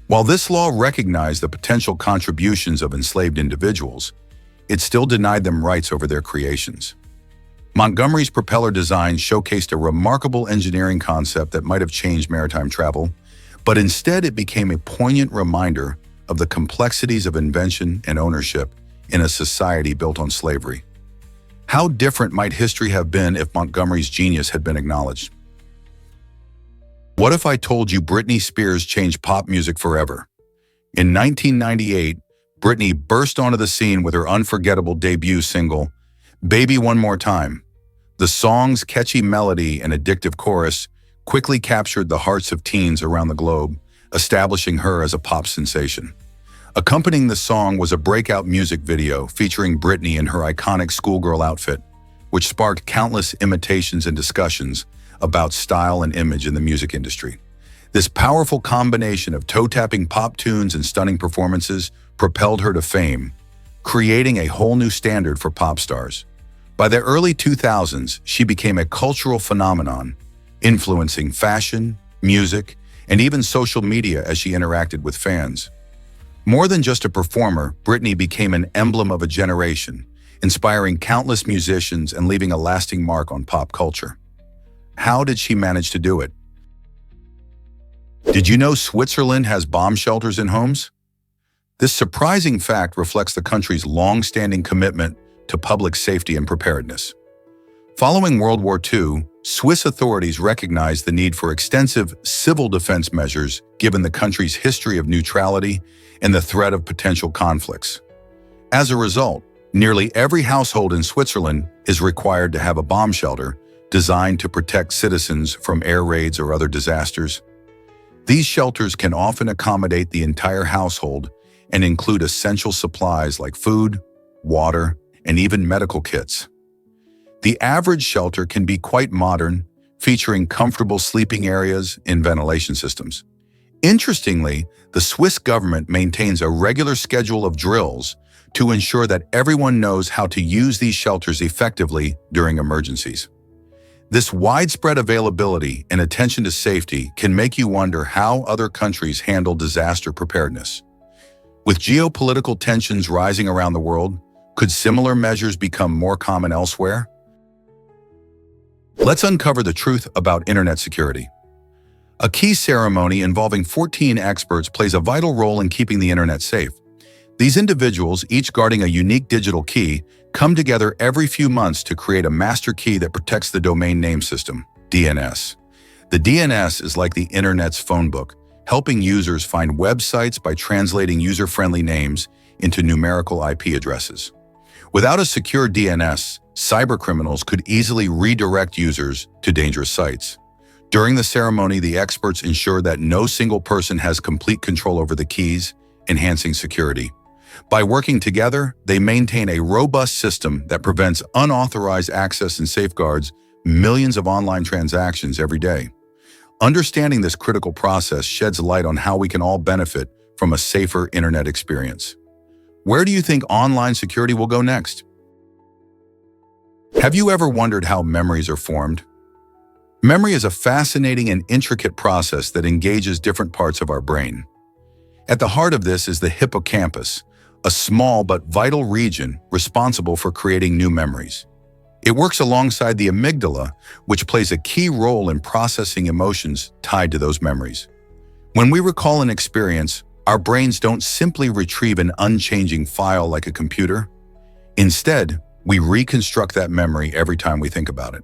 While this law recognized the potential contributions of enslaved individuals, it still denied them rights over their creations. Montgomery's propeller design showcased a remarkable engineering concept that might have changed maritime travel, but instead it became a poignant reminder of the complexities of invention and ownership in a society built on slavery. How different might history have been if Montgomery's genius had been acknowledged? What if I told you Britney Spears changed pop music forever? In 1998, Britney burst onto the scene with her unforgettable debut single, Baby One More Time. The song's catchy melody and addictive chorus quickly captured the hearts of teens around the globe, establishing her as a pop sensation. Accompanying the song was a breakout music video featuring Britney in her iconic schoolgirl outfit, which sparked countless imitations and discussions about style and image in the music industry. This powerful combination of toe-tapping pop tunes and stunning performances propelled her to fame, creating a whole new standard for pop stars. By the early 2000s, she became a cultural phenomenon, influencing fashion, music, and even social media as she interacted with fans. More than just a performer, Britney became an emblem of a generation, inspiring countless musicians and leaving a lasting mark on pop culture. How did she manage to do it? Did you know Switzerland has bomb shelters in homes? This surprising fact reflects the country's long-standing commitment to public safety and preparedness. Following World War II, Swiss authorities recognized the need for extensive civil defense measures given the country's history of neutrality and the threat of potential conflicts. As a result, nearly every household in Switzerland is required to have a bomb shelter designed to protect citizens from air raids or other disasters. These shelters can often accommodate the entire household and include essential supplies like food, water, and even medical kits. The average shelter can be quite modern, featuring comfortable sleeping areas and ventilation systems. Interestingly, the Swiss government maintains a regular schedule of drills to ensure that everyone knows how to use these shelters effectively during emergencies. This widespread availability and attention to safety can make you wonder how other countries handle disaster preparedness. With geopolitical tensions rising around the world, could similar measures become more common elsewhere? Let's uncover the truth about internet security. A key ceremony involving 14 experts plays a vital role in keeping the internet safe. These individuals, each guarding a unique digital key, come together every few months to create a master key that protects the domain name system, DNS. The DNS is like the internet's phone book, helping users find websites by translating user-friendly names into numerical IP addresses. Without a secure DNS, cybercriminals could easily redirect users to dangerous sites. During the ceremony, the experts ensure that no single person has complete control over the keys, enhancing security. By working together, they maintain a robust system that prevents unauthorized access and safeguards millions of online transactions every day. Understanding this critical process sheds light on how we can all benefit from a safer internet experience. Where do you think online security will go next? Have you ever wondered how memories are formed? Memory is a fascinating and intricate process that engages different parts of our brain. At the heart of this is the hippocampus, a small but vital region responsible for creating new memories. It works alongside the amygdala, which plays a key role in processing emotions tied to those memories. When we recall an experience, our brains don't simply retrieve an unchanging file like a computer. Instead, we reconstruct that memory every time we think about it.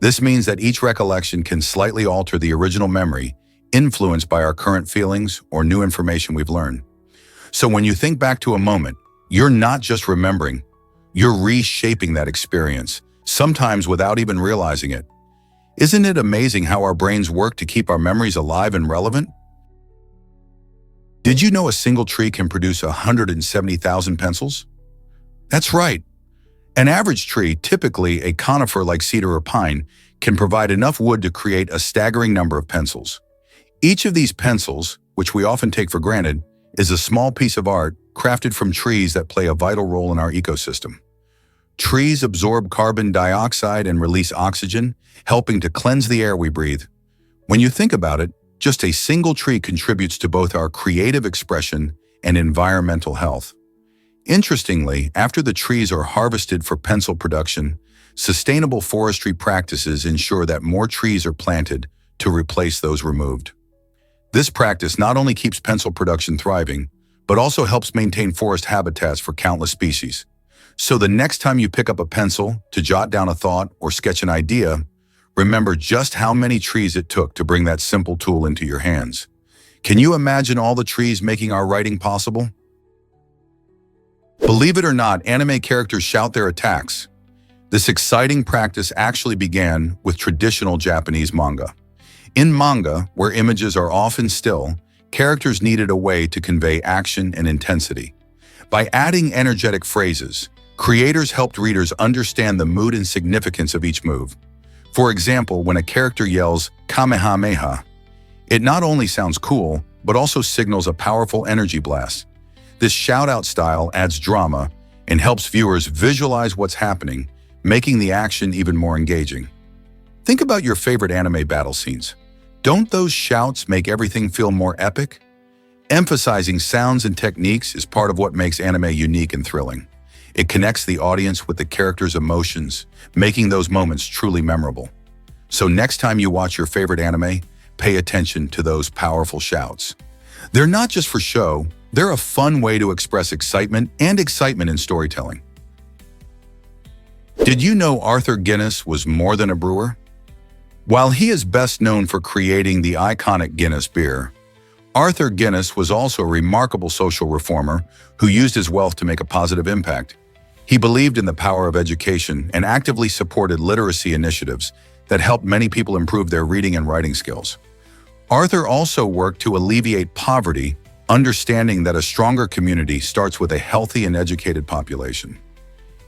This means that each recollection can slightly alter the original memory, influenced by our current feelings or new information we've learned. So when you think back to a moment, you're not just remembering, you're reshaping that experience, sometimes without even realizing it. Isn't it amazing how our brains work to keep our memories alive and relevant? Did you know a single tree can produce 170,000 pencils? That's right. An average tree, typically a conifer like cedar or pine, can provide enough wood to create a staggering number of pencils. Each of these pencils, which we often take for granted, is a small piece of art crafted from trees that play a vital role in our ecosystem. Trees absorb carbon dioxide and release oxygen, helping to cleanse the air we breathe. When you think about it, just a single tree contributes to both our creative expression and environmental health. Interestingly, after the trees are harvested for pencil production, sustainable forestry practices ensure that more trees are planted to replace those removed. This practice not only keeps pencil production thriving, but also helps maintain forest habitats for countless species. So the next time you pick up a pencil to jot down a thought or sketch an idea, remember just how many trees it took to bring that simple tool into your hands. Can you imagine all the trees making our writing possible? Believe it or not, anime characters shout their attacks. This exciting practice actually began with traditional Japanese manga. In manga, where images are often still, characters needed a way to convey action and intensity. By adding energetic phrases, creators helped readers understand the mood and significance of each move. For example, when a character yells Kamehameha, it not only sounds cool, but also signals a powerful energy blast. This shout-out style adds drama and helps viewers visualize what's happening, making the action even more engaging. Think about your favorite anime battle scenes. Don't those shouts make everything feel more epic? Emphasizing sounds and techniques is part of what makes anime unique and thrilling. It connects the audience with the character's emotions, making those moments truly memorable. So next time you watch your favorite anime, pay attention to those powerful shouts. They're not just for show, they're a fun way to express excitement in storytelling. Did you know Arthur Guinness was more than a brewer? While he is best known for creating the iconic Guinness beer, Arthur Guinness was also a remarkable social reformer who used his wealth to make a positive impact. He believed in the power of education and actively supported literacy initiatives that helped many people improve their reading and writing skills. Arthur also worked to alleviate poverty, understanding that a stronger community starts with a healthy and educated population.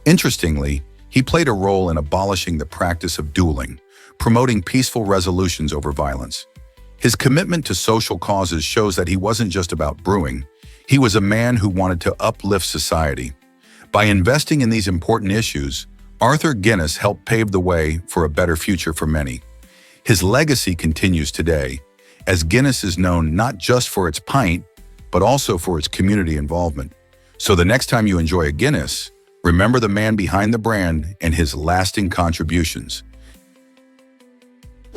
Interestingly, he played a role in abolishing the practice of dueling, promoting peaceful resolutions over violence. His commitment to social causes shows that he wasn't just about brewing. He was a man who wanted to uplift society, By investing in these important issues, Arthur Guinness helped pave the way for a better future for many. His legacy continues today, as Guinness is known not just for its pint, but also for its community involvement. So the next time you enjoy a Guinness, remember the man behind the brand and his lasting contributions.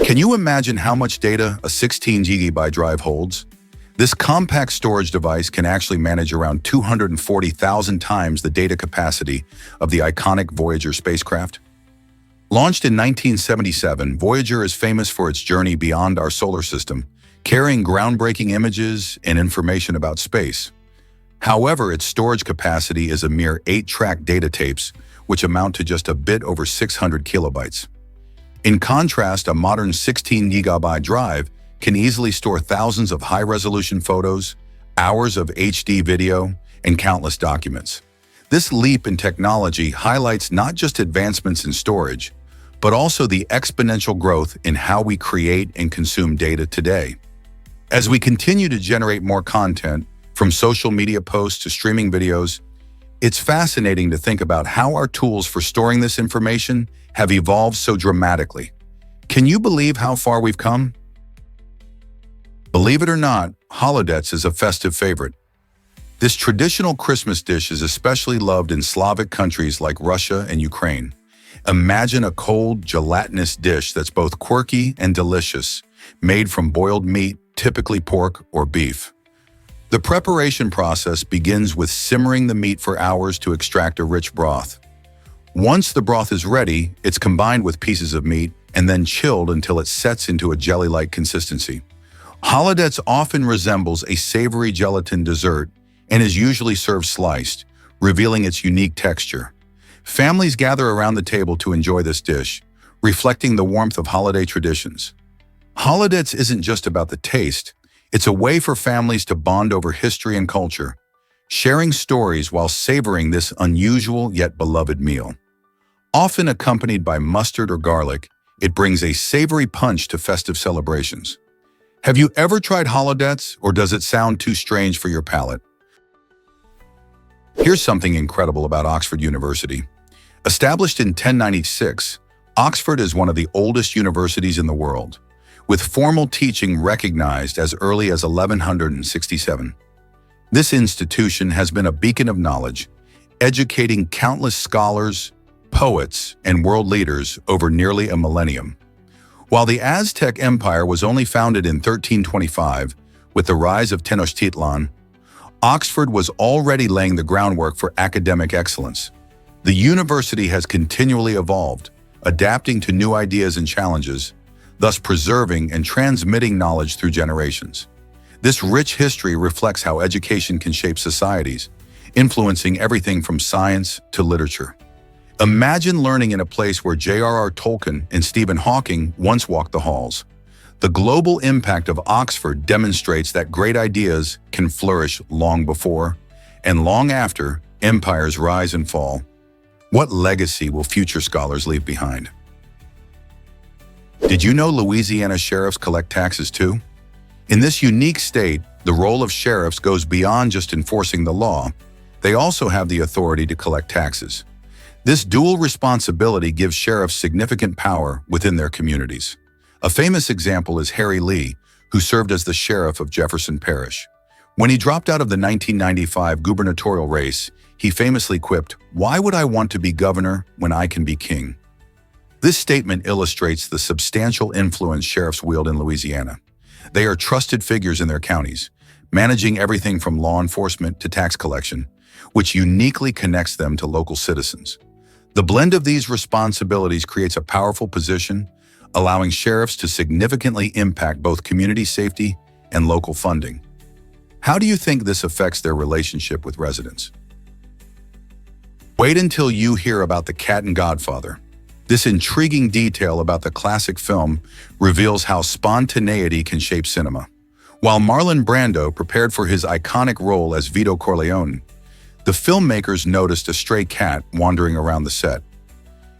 Can you imagine how much data a 16 GB drive holds? This compact storage device can actually manage around 240,000 times the data capacity of the iconic Voyager spacecraft. Launched in 1977, Voyager is famous for its journey beyond our solar system, carrying groundbreaking images and information about space. However, its storage capacity is a mere 8-track data tapes, which amount to just a bit over 600 kilobytes. In contrast, a modern 16 GB drive can easily store thousands of high-resolution photos, hours of HD video, and countless documents. This leap in technology highlights not just advancements in storage, but also the exponential growth in how we create and consume data today. As we continue to generate more content, from social media posts to streaming videos, it's fascinating to think about how our tools for storing this information have evolved so dramatically. Can you believe how far we've come? Believe it or not, holodets is a festive favorite. This traditional Christmas dish is especially loved in Slavic countries like Russia and Ukraine. Imagine a cold, gelatinous dish that's both quirky and delicious, made from boiled meat, typically pork or beef. The preparation process begins with simmering the meat for hours to extract a rich broth. Once the broth is ready, it's combined with pieces of meat and then chilled until it sets into a jelly-like consistency. Holodets often resembles a savory gelatin dessert and is usually served sliced, revealing its unique texture. Families gather around the table to enjoy this dish, reflecting the warmth of holiday traditions. Holodets isn't just about the taste, it's a way for families to bond over history and culture, sharing stories while savoring this unusual yet beloved meal. Often accompanied by mustard or garlic, it brings a savory punch to festive celebrations. Have you ever tried holodets, or does it sound too strange for your palate? Here's something incredible about Oxford University. Established in 1096, Oxford is one of the oldest universities in the world, with formal teaching recognized as early as 1167. This institution has been a beacon of knowledge, educating countless scholars, poets, and world leaders over nearly a millennium. While the Aztec Empire was only founded in 1325, with the rise of Tenochtitlan, Oxford was already laying the groundwork for academic excellence. The university has continually evolved, adapting to new ideas and challenges, thus preserving and transmitting knowledge through generations. This rich history reflects how education can shape societies, influencing everything from science to literature. Imagine learning in a place where J.R.R. Tolkien and Stephen Hawking once walked the halls. The global impact of Oxford demonstrates that great ideas can flourish long before and long after empires rise and fall. What legacy will future scholars leave behind? Did you know Louisiana sheriffs collect taxes too? In this unique state, the role of sheriffs goes beyond just enforcing the law. They also have the authority to collect taxes. This dual responsibility gives sheriffs significant power within their communities. A famous example is Harry Lee, who served as the sheriff of Jefferson Parish. When he dropped out of the 1995 gubernatorial race, he famously quipped, "Why would I want to be governor when I can be king?" This statement illustrates the substantial influence sheriffs wield in Louisiana. They are trusted figures in their counties, managing everything from law enforcement to tax collection, which uniquely connects them to local citizens. The blend of these responsibilities creates a powerful position, allowing sheriffs to significantly impact both community safety and local funding. How do you think this affects their relationship with residents? Wait until you hear about The Cat and Godfather. This intriguing detail about the classic film reveals how spontaneity can shape cinema. While Marlon Brando prepared for his iconic role as Vito Corleone, the filmmakers noticed a stray cat wandering around the set.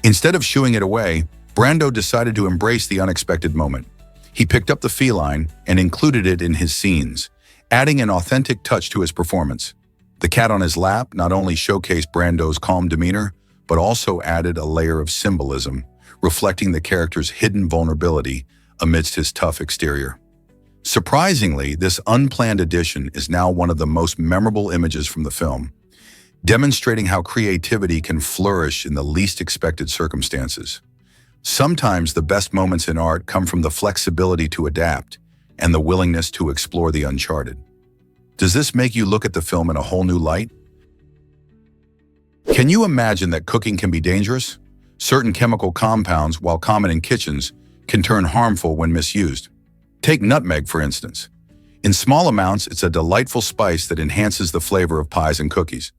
Instead of shooing it away, Brando decided to embrace the unexpected moment. He picked up the feline and included it in his scenes, adding an authentic touch to his performance. The cat on his lap not only showcased Brando's calm demeanor, but also added a layer of symbolism, reflecting the character's hidden vulnerability amidst his tough exterior. Surprisingly, this unplanned addition is now one of the most memorable images from the film, demonstrating how creativity can flourish in the least expected circumstances. Sometimes the best moments in art come from the flexibility to adapt and the willingness to explore the uncharted. Does this make you look at the film in a whole new light? Can you imagine that cooking can be dangerous? Certain chemical compounds, while common in kitchens, can turn harmful when misused. Take nutmeg, for instance. In small amounts, it's a delightful spice that enhances the flavor of pies and cookies.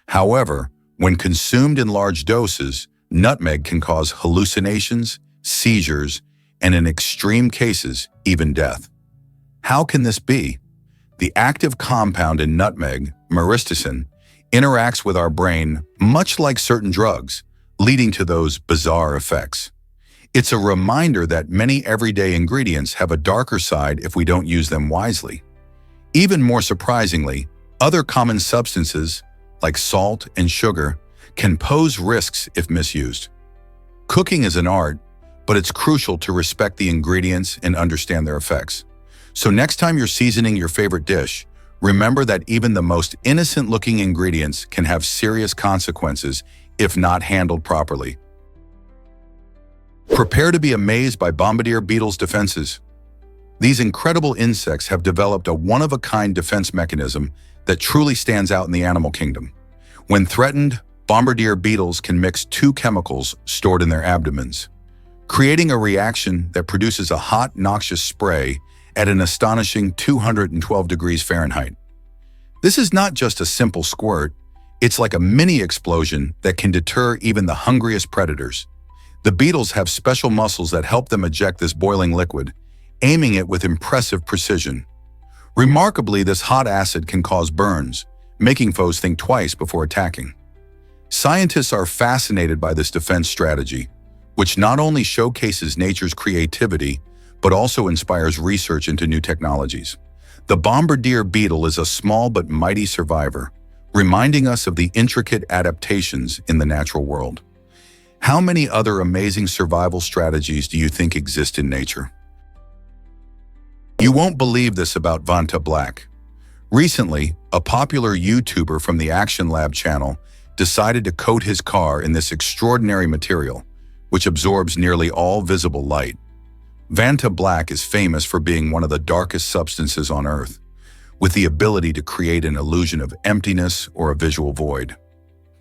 However, when consumed in large doses, nutmeg can cause hallucinations, seizures, and in extreme cases, even death. How can this be? The active compound in nutmeg, myristicin, interacts with our brain much like certain drugs, leading to those bizarre effects. It's a reminder that many everyday ingredients have a darker side if we don't use them wisely. Even more surprisingly, other common substances, like salt and sugar, can pose risks if misused. Cooking is an art, but it's crucial to respect the ingredients and understand their effects. So next time you're seasoning your favorite dish, remember that even the most innocent-looking ingredients can have serious consequences if not handled properly. Prepare to be amazed by bombardier beetles' defenses. These incredible insects have developed a one-of-a-kind defense mechanism that truly stands out in the animal kingdom. When threatened, bombardier beetles can mix two chemicals stored in their abdomens, creating a reaction that produces a hot, noxious spray at an astonishing 212 degrees Fahrenheit. This is not just a simple squirt, it's like a mini explosion that can deter even the hungriest predators. The beetles have special muscles that help them eject this boiling liquid, aiming it with impressive precision. Remarkably, this hot acid can cause burns, making foes think twice before attacking. Scientists are fascinated by this defense strategy, which not only showcases nature's creativity, but also inspires research into new technologies. The bombardier beetle is a small but mighty survivor, reminding us of the intricate adaptations in the natural world. How many other amazing survival strategies do you think exist in nature? You won't believe this about Vanta Black. Recently, a popular YouTuber from the Action Lab channel decided to coat his car in this extraordinary material, which absorbs nearly all visible light. Vanta Black is famous for being one of the darkest substances on Earth, with the ability to create an illusion of emptiness or a visual void.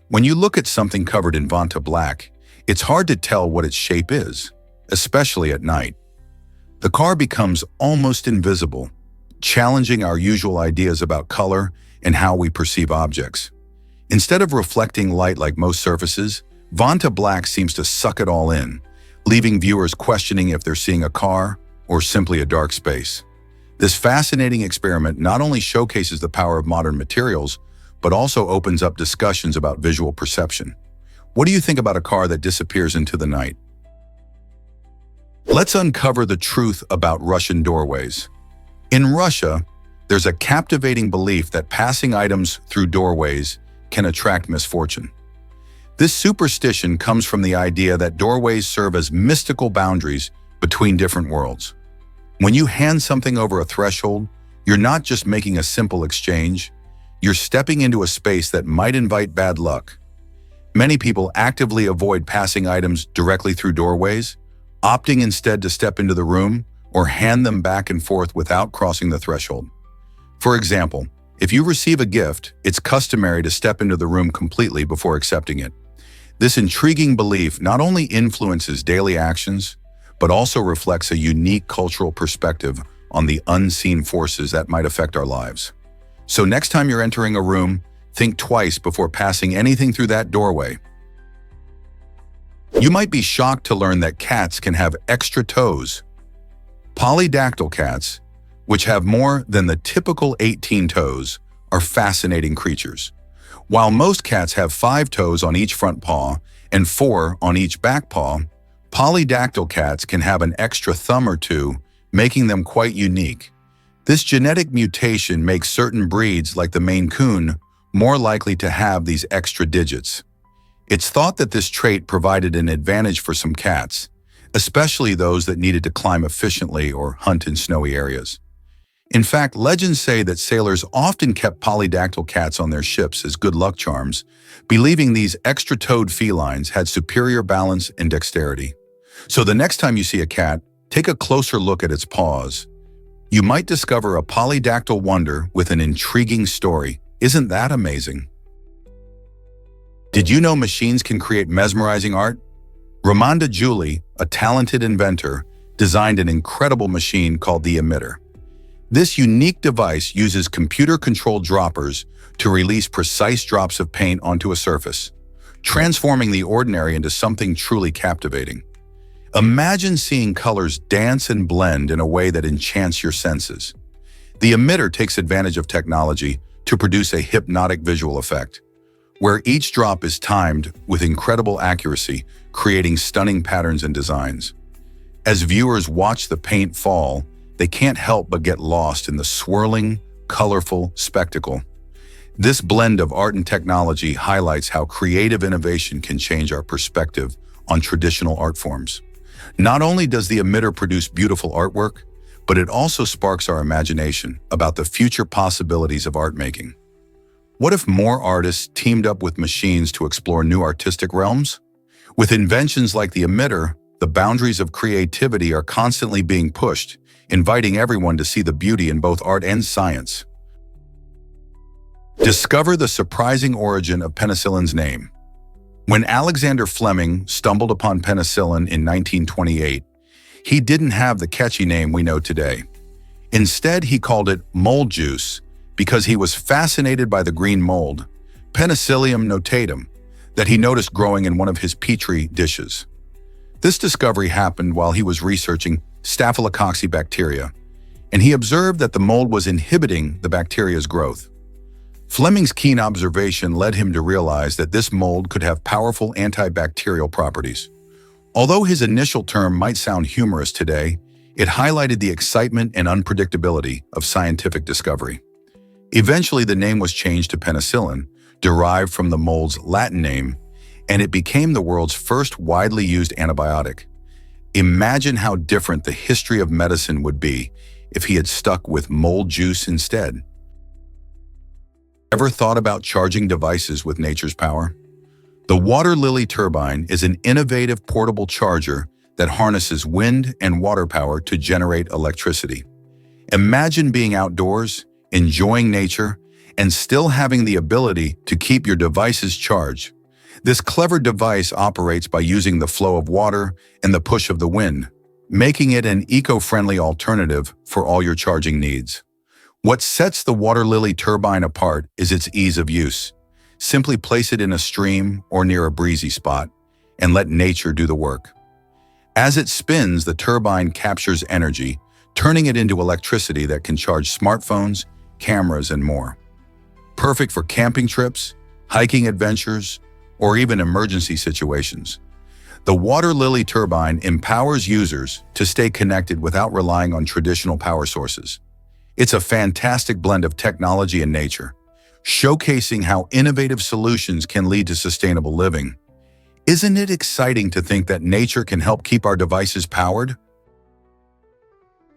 When you look at something covered in Vanta Black, it's hard to tell what its shape is, especially at night. The car becomes almost invisible, challenging our usual ideas about color and how we perceive objects. Instead of reflecting light like most surfaces, Vanta Black seems to suck it all in, leaving viewers questioning if they're seeing a car or simply a dark space. This fascinating experiment not only showcases the power of modern materials, but also opens up discussions about visual perception. What do you think about a car that disappears into the night? Let's uncover the truth about Russian doorways. In Russia, there's a captivating belief that passing items through doorways can attract misfortune. This superstition comes from the idea that doorways serve as mystical boundaries between different worlds. When you hand something over a threshold, you're not just making a simple exchange, you're stepping into a space that might invite bad luck. Many people actively avoid passing items directly through doorways, opting instead to step into the room or hand them back and forth without crossing the threshold. For example, if you receive a gift, it's customary to step into the room completely before accepting it. This intriguing belief not only influences daily actions, but also reflects a unique cultural perspective on the unseen forces that might affect our lives. So next time you're entering a room, think twice before passing anything through that doorway. You might be shocked to learn that cats can have extra toes. Polydactyl cats, which have more than the typical 18 toes, are fascinating creatures. While most cats have 5 toes on each front paw and 4 on each back paw, polydactyl cats can have an extra thumb or 2, making them quite unique. This genetic mutation makes certain breeds like the Maine Coon more likely to have these extra digits. It's thought that this trait provided an advantage for some cats, especially those that needed to climb efficiently or hunt in snowy areas. In fact, legends say that sailors often kept polydactyl cats on their ships as good luck charms, believing these extra-toed felines had superior balance and dexterity. So the next time you see a cat, take a closer look at its paws. You might discover a polydactyl wonder with an intriguing story. Isn't that amazing? Did you know machines can create mesmerizing art? Ramonda Julie, a talented inventor, designed an incredible machine called the Emitter. This unique device uses computer-controlled droppers to release precise drops of paint onto a surface, transforming the ordinary into something truly captivating. Imagine seeing colors dance and blend in a way that enchants your senses. The Emitter takes advantage of technology to produce a hypnotic visual effect, where each drop is timed with incredible accuracy, creating stunning patterns and designs. As viewers watch the paint fall, they can't help but get lost in the swirling, colorful spectacle. This blend of art and technology highlights how creative innovation can change our perspective on traditional art forms. Not only does the Emitter produce beautiful artwork, but it also sparks our imagination about the future possibilities of art making. What if more artists teamed up with machines to explore new artistic realms? With inventions like the Emitter, the boundaries of creativity are constantly being pushed, inviting everyone to see the beauty in both art and science. Discover the surprising origin of penicillin's name. When Alexander Fleming stumbled upon penicillin in 1928, he didn't have the catchy name we know today. Instead, he called it mold juice because he was fascinated by the green mold, Penicillium notatum, that he noticed growing in one of his petri dishes. This discovery happened while he was researching Staphylococcus bacteria, and he observed that the mold was inhibiting the bacteria's growth. Fleming's keen observation led him to realize that this mold could have powerful antibacterial properties. Although his initial term might sound humorous today, it highlighted the excitement and unpredictability of scientific discovery. Eventually, the name was changed to penicillin, derived from the mold's Latin name, and it became the world's first widely used antibiotic. Imagine how different the history of medicine would be if he had stuck with mold juice instead. Ever thought about charging devices with nature's power? The water lily turbine is an innovative portable charger that harnesses wind and water power to generate electricity. Imagine being outdoors, enjoying nature, and still having the ability to keep your devices charged. This clever device operates by using the flow of water and the push of the wind, making it an eco-friendly alternative for all your charging needs. What sets the water lily turbine apart is its ease of use. Simply place it in a stream or near a breezy spot and let nature do the work. As it spins, the turbine captures energy, turning it into electricity that can charge smartphones, cameras, and more. Perfect for camping trips, hiking adventures, or even emergency situations. The water lily turbine empowers users to stay connected without relying on traditional power sources. It's a fantastic blend of technology and nature, showcasing how innovative solutions can lead to sustainable living. Isn't it exciting to think that nature can help keep our devices powered?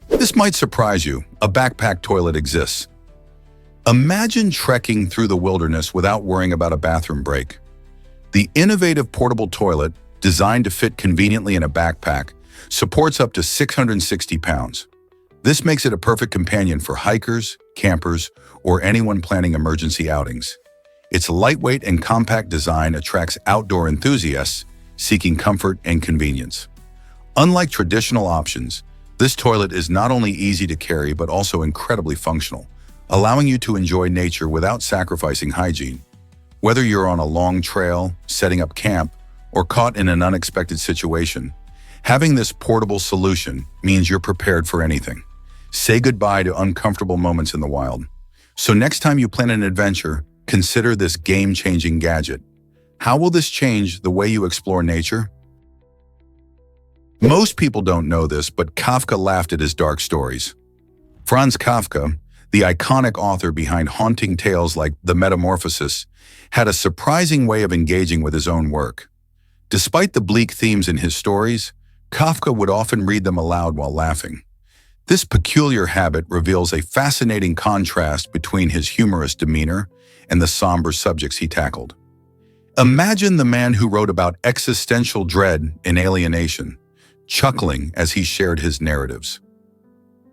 This might surprise you. A backpack toilet exists. Imagine trekking through the wilderness without worrying about a bathroom break. The innovative portable toilet, designed to fit conveniently in a backpack, supports up to 660 pounds. This makes it a perfect companion for hikers, campers, or anyone planning emergency outings. Its lightweight and compact design attracts outdoor enthusiasts seeking comfort and convenience. Unlike traditional options, this toilet is not only easy to carry but also incredibly functional, allowing you to enjoy nature without sacrificing hygiene. Whether you're on a long trail, setting up camp, or caught in an unexpected situation, having this portable solution means you're prepared for anything. Say goodbye to uncomfortable moments in the wild. So next time you plan an adventure, consider this game-changing gadget. How will this change the way you explore nature? Most people don't know this, but Kafka laughed at his dark stories. Franz Kafka, the iconic author behind haunting tales like The Metamorphosis, had a surprising way of engaging with his own work. Despite the bleak themes in his stories, Kafka would often read them aloud while laughing. This peculiar habit reveals a fascinating contrast between his humorous demeanor and the somber subjects he tackled. Imagine the man who wrote about existential dread and alienation, chuckling as he shared his narratives.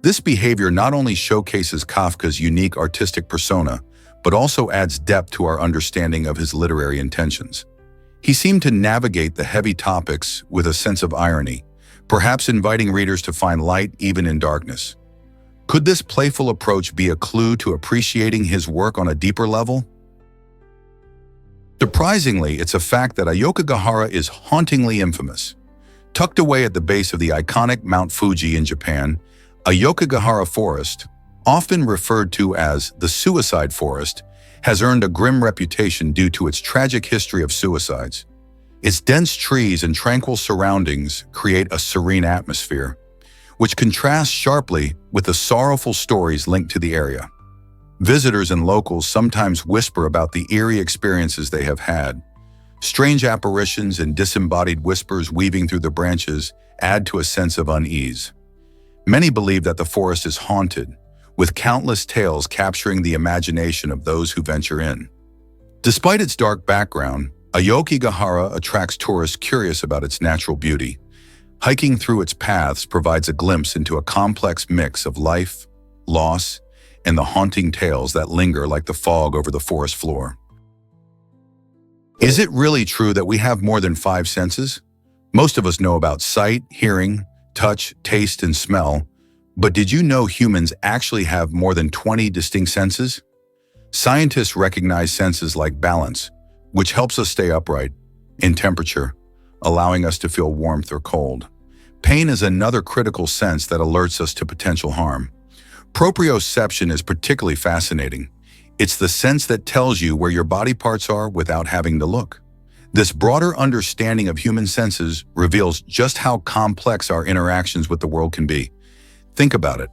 This behavior not only showcases Kafka's unique artistic persona, but also adds depth to our understanding of his literary intentions. He seemed to navigate the heavy topics with a sense of irony, perhaps inviting readers to find light even in darkness. Could this playful approach be a clue to appreciating his work on a deeper level? Surprisingly, it's a fact that Aokigahara is hauntingly infamous. Tucked away at the base of the iconic Mount Fuji in Japan, Aokigahara Forest, often referred to as the Suicide Forest, has earned a grim reputation due to its tragic history of suicides. Its dense trees and tranquil surroundings create a serene atmosphere, which contrasts sharply with the sorrowful stories linked to the area. Visitors and locals sometimes whisper about the eerie experiences they have had. Strange apparitions and disembodied whispers weaving through the branches add to a sense of unease. Many believe that the forest is haunted, with countless tales capturing the imagination of those who venture in. Despite its dark background, Aokigahara attracts tourists curious about its natural beauty. Hiking through its paths provides a glimpse into a complex mix of life, loss, and the haunting tales that linger like the fog over the forest floor. Is it really true that we have more than 5 senses? Most of us know about sight, hearing, touch, taste, and smell, but did you know humans actually have more than 20 distinct senses? Scientists recognize senses like balance, which helps us stay upright, in temperature, allowing us to feel warmth or cold. Pain is another critical sense that alerts us to potential harm. Proprioception is particularly fascinating. It's the sense that tells you where your body parts are without having to look. This broader understanding of human senses reveals just how complex our interactions with the world can be. Think about it.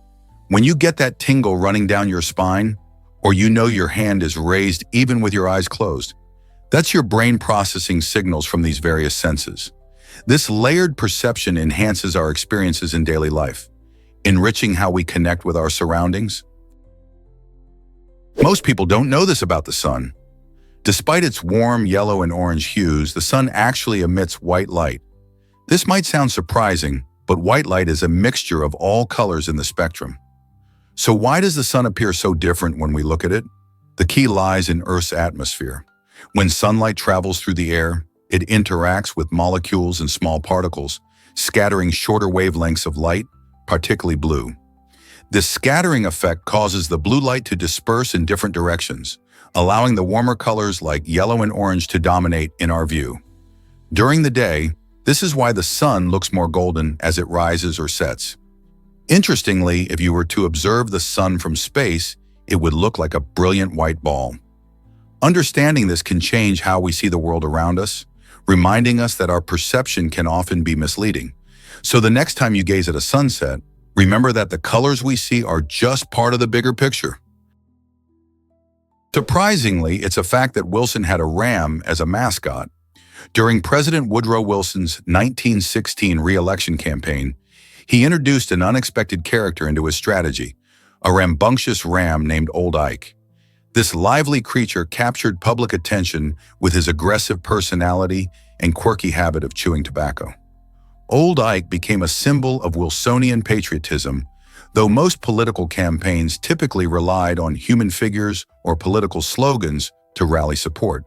When you get that tingle running down your spine, or you know your hand is raised even with your eyes closed, that's your brain processing signals from these various senses. This layered perception enhances our experiences in daily life, enriching how we connect with our surroundings. Most people don't know this about the sun. Despite its warm yellow and orange hues, the sun actually emits white light. This might sound surprising, but white light is a mixture of all colors in the spectrum. So why does the sun appear so different when we look at it? The key lies in Earth's atmosphere. When sunlight travels through the air, it interacts with molecules and small particles, scattering shorter wavelengths of light, particularly blue. This scattering effect causes the blue light to disperse in different directions, allowing the warmer colors like yellow and orange to dominate in our view. During the day, this is why the sun looks more golden as it rises or sets. Interestingly, if you were to observe the sun from space, it would look like a brilliant white ball. Understanding this can change how we see the world around us, reminding us that our perception can often be misleading. So the next time you gaze at a sunset, remember that the colors we see are just part of the bigger picture. Surprisingly, it's a fact that Wilson had a ram as a mascot. During President Woodrow Wilson's 1916 re-election campaign, he introduced an unexpected character into his strategy, a rambunctious ram named Old Ike. This lively creature captured public attention with his aggressive personality and quirky habit of chewing tobacco. Old Ike became a symbol of Wilsonian patriotism, though most political campaigns typically relied on human figures or political slogans to rally support.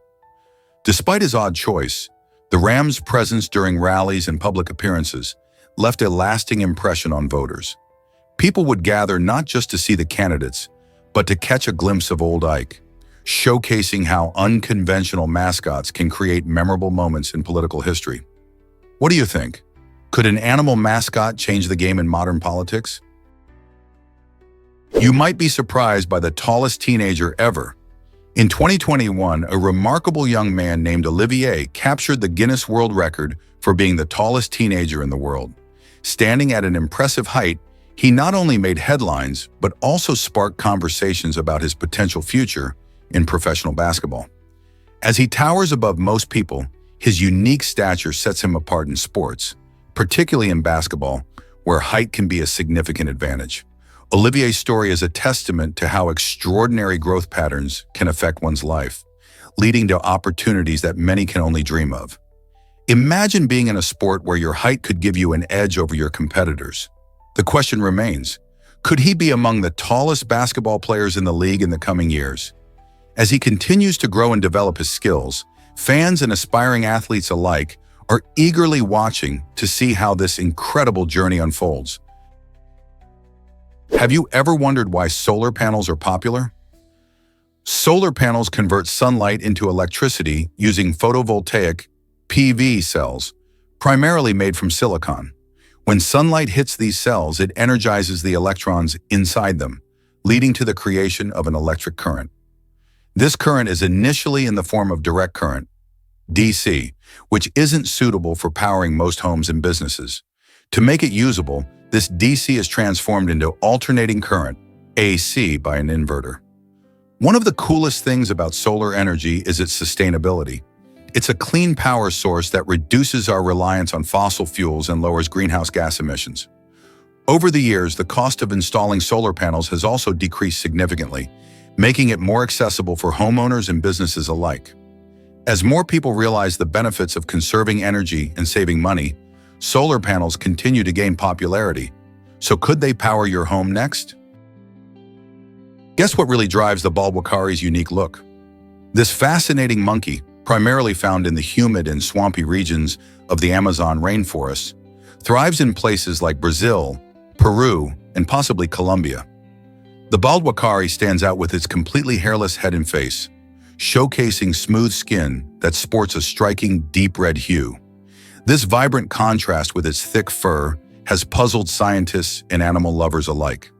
Despite his odd choice, the ram's presence during rallies and public appearances left a lasting impression on voters. People would gather not just to see the candidates, but to catch a glimpse of Old Ike, showcasing how unconventional mascots can create memorable moments in political history. What do you think? Could an animal mascot change the game in modern politics? You might be surprised by the tallest teenager ever. In 2021, a remarkable young man named Olivier captured the Guinness World Record for being the tallest teenager in the world. Standing at an impressive height, He not only made headlines, but also sparked conversations about his potential future in professional basketball. As he towers above most people, his unique stature sets him apart in sports, particularly in basketball, where height can be a significant advantage. Olivier's story is a testament to how extraordinary growth patterns can affect one's life, leading to opportunities that many can only dream of. Imagine being in a sport where your height could give you an edge over your competitors. The question remains, could he be among the tallest basketball players in the league in the coming years? As he continues to grow and develop his skills, fans and aspiring athletes alike are eagerly watching to see how this incredible journey unfolds. Have you ever wondered why solar panels are popular? Solar panels convert sunlight into electricity using photovoltaic PV cells, primarily made from silicon. When sunlight hits these cells, it energizes the electrons inside them, leading to the creation of an electric current. This current is initially in the form of direct current, DC, which isn't suitable for powering most homes and businesses. To make it usable, this DC is transformed into alternating current, AC, by an inverter. One of the coolest things about solar energy is its sustainability. It's a clean power source that reduces our reliance on fossil fuels and lowers greenhouse gas emissions. Over the years, the cost of installing solar panels has also decreased significantly, making it more accessible for homeowners and businesses alike. As more people realize the benefits of conserving energy and saving money, solar panels continue to gain popularity. So could they power your home next? Guess what really drives the Balwakari's unique look? This fascinating monkey, primarily found in the humid and swampy regions of the Amazon rainforest, thrives in places like Brazil, Peru, and possibly Colombia. The Balwakari stands out with its completely hairless head and face, showcasing smooth skin that sports a striking deep red hue. This vibrant contrast with its thick fur has puzzled scientists and animal lovers alike.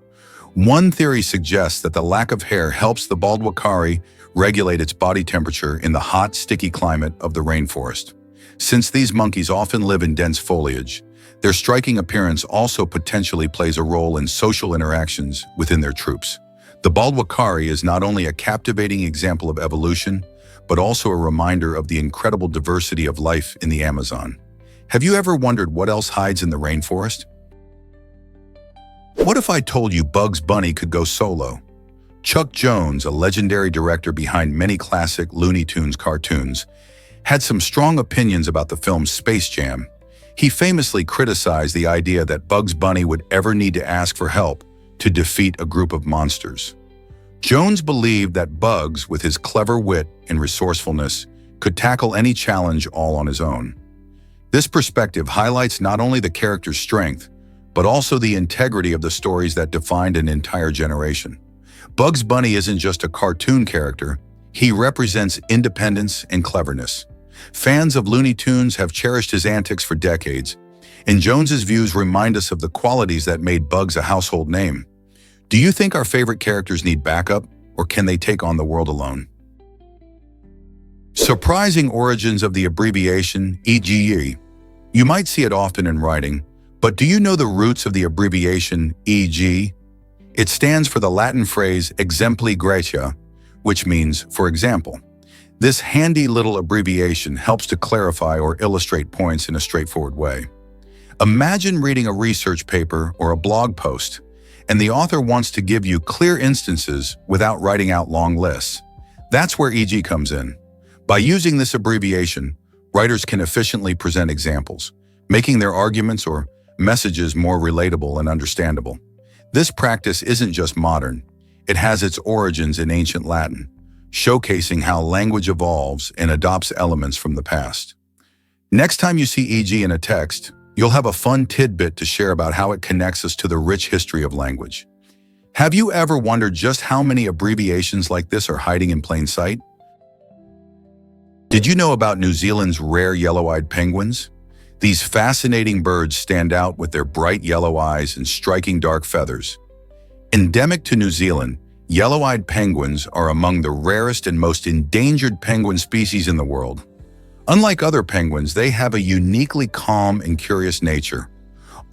One theory suggests that the lack of hair helps the Balwakari regulate its body temperature in the hot, sticky climate of the rainforest. Since these monkeys often live in dense foliage, their striking appearance also potentially plays a role in social interactions within their troops. The Balwakari is not only a captivating example of evolution, but also a reminder of the incredible diversity of life in the Amazon. Have you ever wondered what else hides in the rainforest? What if I told you Bugs Bunny could go solo? Chuck Jones, a legendary director behind many classic Looney Tunes cartoons, had some strong opinions about the film Space Jam. He famously criticized the idea that Bugs Bunny would ever need to ask for help to defeat a group of monsters. Jones believed that Bugs, with his clever wit and resourcefulness, could tackle any challenge all on his own. This perspective highlights not only the character's strength, but also the integrity of the stories that defined an entire generation. Bugs Bunny isn't just a cartoon character, he represents independence and cleverness. Fans of Looney Tunes have cherished his antics for decades, and Jones's views remind us of the qualities that made Bugs a household name. Do you think our favorite characters need backup, or can they take on the world alone? Surprising origins of the abbreviation EGE. You might see it often in writing, but do you know the roots of the abbreviation EG? It stands for the Latin phrase exempli gratia, which means for example. This handy little abbreviation helps to clarify or illustrate points in a straightforward way. Imagine reading a research paper or a blog post, and the author wants to give you clear instances without writing out long lists. That's where EG comes in. By using this abbreviation, writers can efficiently present examples, making their arguments or messages more relatable and understandable. This practice isn't just modern, it has its origins in ancient Latin, showcasing how language evolves and adopts elements from the past. Next time you see EG in a text, you'll have a fun tidbit to share about how it connects us to the rich history of language. Have you ever wondered just how many abbreviations like this are hiding in plain sight? Did you know about New Zealand's rare yellow-eyed penguins? These fascinating birds stand out with their bright yellow eyes and striking dark feathers. Endemic to New Zealand, yellow-eyed penguins are among the rarest and most endangered penguin species in the world. Unlike other penguins, they have a uniquely calm and curious nature,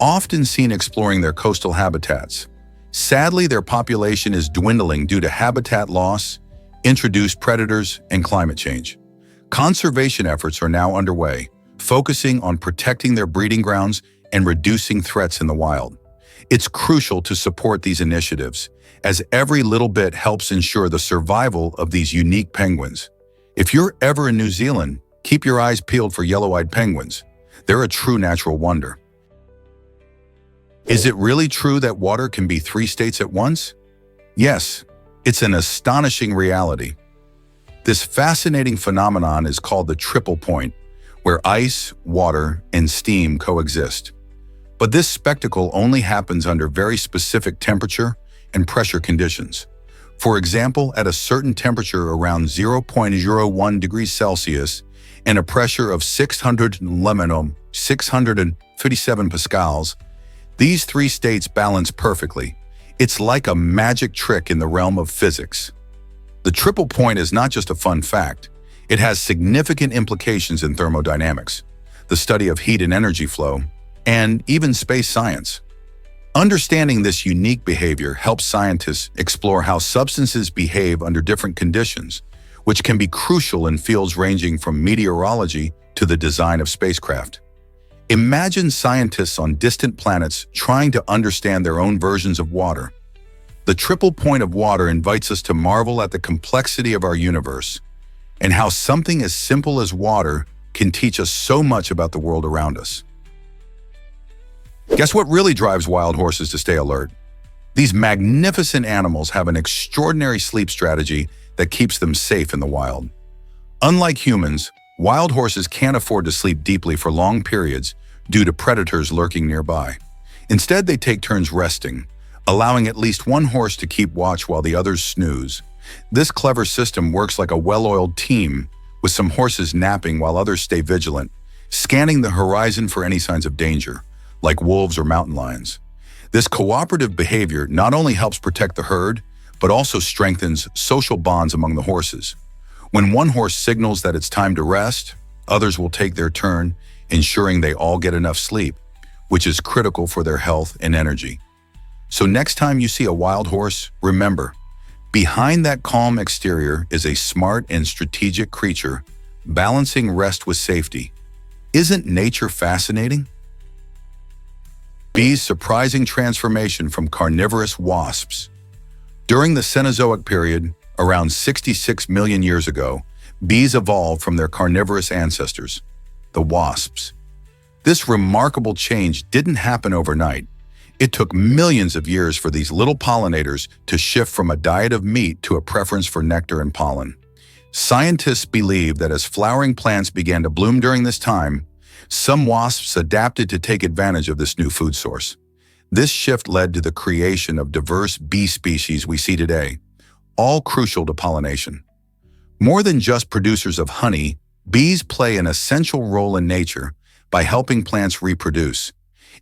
often seen exploring their coastal habitats. Sadly, their population is dwindling due to habitat loss, introduced predators, and climate change. Conservation efforts are now underway, focusing on protecting their breeding grounds and reducing threats in the wild. It's crucial to support these initiatives, as every little bit helps ensure the survival of these unique penguins. If you're ever in New Zealand, keep your eyes peeled for yellow-eyed penguins. They're a true natural wonder. Is it really true that water can be 3 states at once? Yes, it's an astonishing reality. This fascinating phenomenon is called the triple point, where ice, water, and steam coexist. But this spectacle only happens under very specific temperature and pressure conditions. For example, at a certain temperature around 0.01 degrees Celsius and a pressure of 657 pascals, these 3 states balance perfectly. It's like a magic trick in the realm of physics. The triple point is not just a fun fact. It has significant implications in thermodynamics, the study of heat and energy flow, and even space science. Understanding this unique behavior helps scientists explore how substances behave under different conditions, which can be crucial in fields ranging from meteorology to the design of spacecraft. Imagine scientists on distant planets trying to understand their own versions of water. The triple point of water invites us to marvel at the complexity of our universe and how something as simple as water can teach us so much about the world around us. Guess what really drives wild horses to stay alert? These magnificent animals have an extraordinary sleep strategy that keeps them safe in the wild. Unlike humans, wild horses can't afford to sleep deeply for long periods due to predators lurking nearby. Instead, they take turns resting, allowing at least one horse to keep watch while the others snooze. This clever system works like a well-oiled team, with some horses napping while others stay vigilant, scanning the horizon for any signs of danger, like wolves or mountain lions. This cooperative behavior not only helps protect the herd, but also strengthens social bonds among the horses. When one horse signals that it's time to rest, others will take their turn, ensuring they all get enough sleep, which is critical for their health and energy. So next time you see a wild horse, remember, behind that calm exterior is a smart and strategic creature, balancing rest with safety. Isn't nature fascinating? Bees' surprising transformation from carnivorous wasps. During the Cenozoic period, around 66 million years ago, bees evolved from their carnivorous ancestors, the wasps. This remarkable change didn't happen overnight. It took millions of years for these little pollinators to shift from a diet of meat to a preference for nectar and pollen. Scientists believe that as flowering plants began to bloom during this time, some wasps adapted to take advantage of this new food source. This shift led to the creation of diverse bee species we see today, all crucial to pollination. More than just producers of honey, bees play an essential role in nature by helping plants reproduce.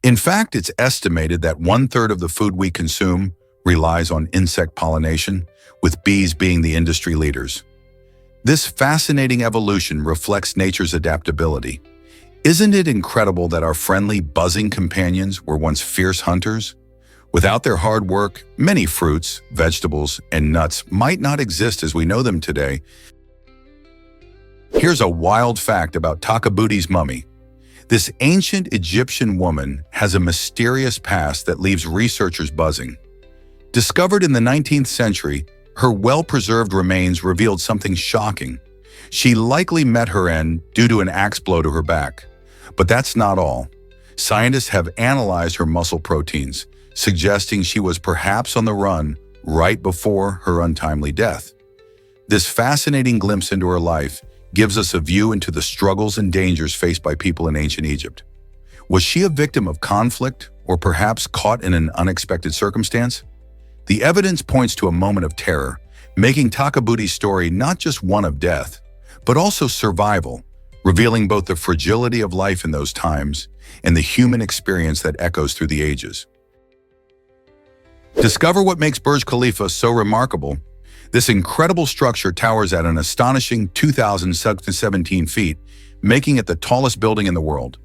In fact, it's estimated that 1/3 of the food we consume relies on insect pollination, with bees being the industry leaders. This fascinating evolution reflects nature's adaptability. Isn't it incredible that our friendly, buzzing companions were once fierce hunters? Without their hard work, many fruits, vegetables, and nuts might not exist as we know them today. Here's a wild fact about Takabuti's mummy. This ancient Egyptian woman has a mysterious past that leaves researchers buzzing. Discovered in the 19th century, her well-preserved remains revealed something shocking. She likely met her end due to an axe blow to her back. But that's not all. Scientists have analyzed her muscle proteins, suggesting she was perhaps on the run right before her untimely death. This fascinating glimpse into her life gives us a view into the struggles and dangers faced by people in ancient Egypt. Was she a victim of conflict or perhaps caught in an unexpected circumstance? The evidence points to a moment of terror, making Takabuti's story not just one of death, but also survival, revealing both the fragility of life in those times and the human experience that echoes through the ages. Discover what makes Burj Khalifa so remarkable. This incredible structure towers at an astonishing 2,017 feet, making it the tallest building in the world.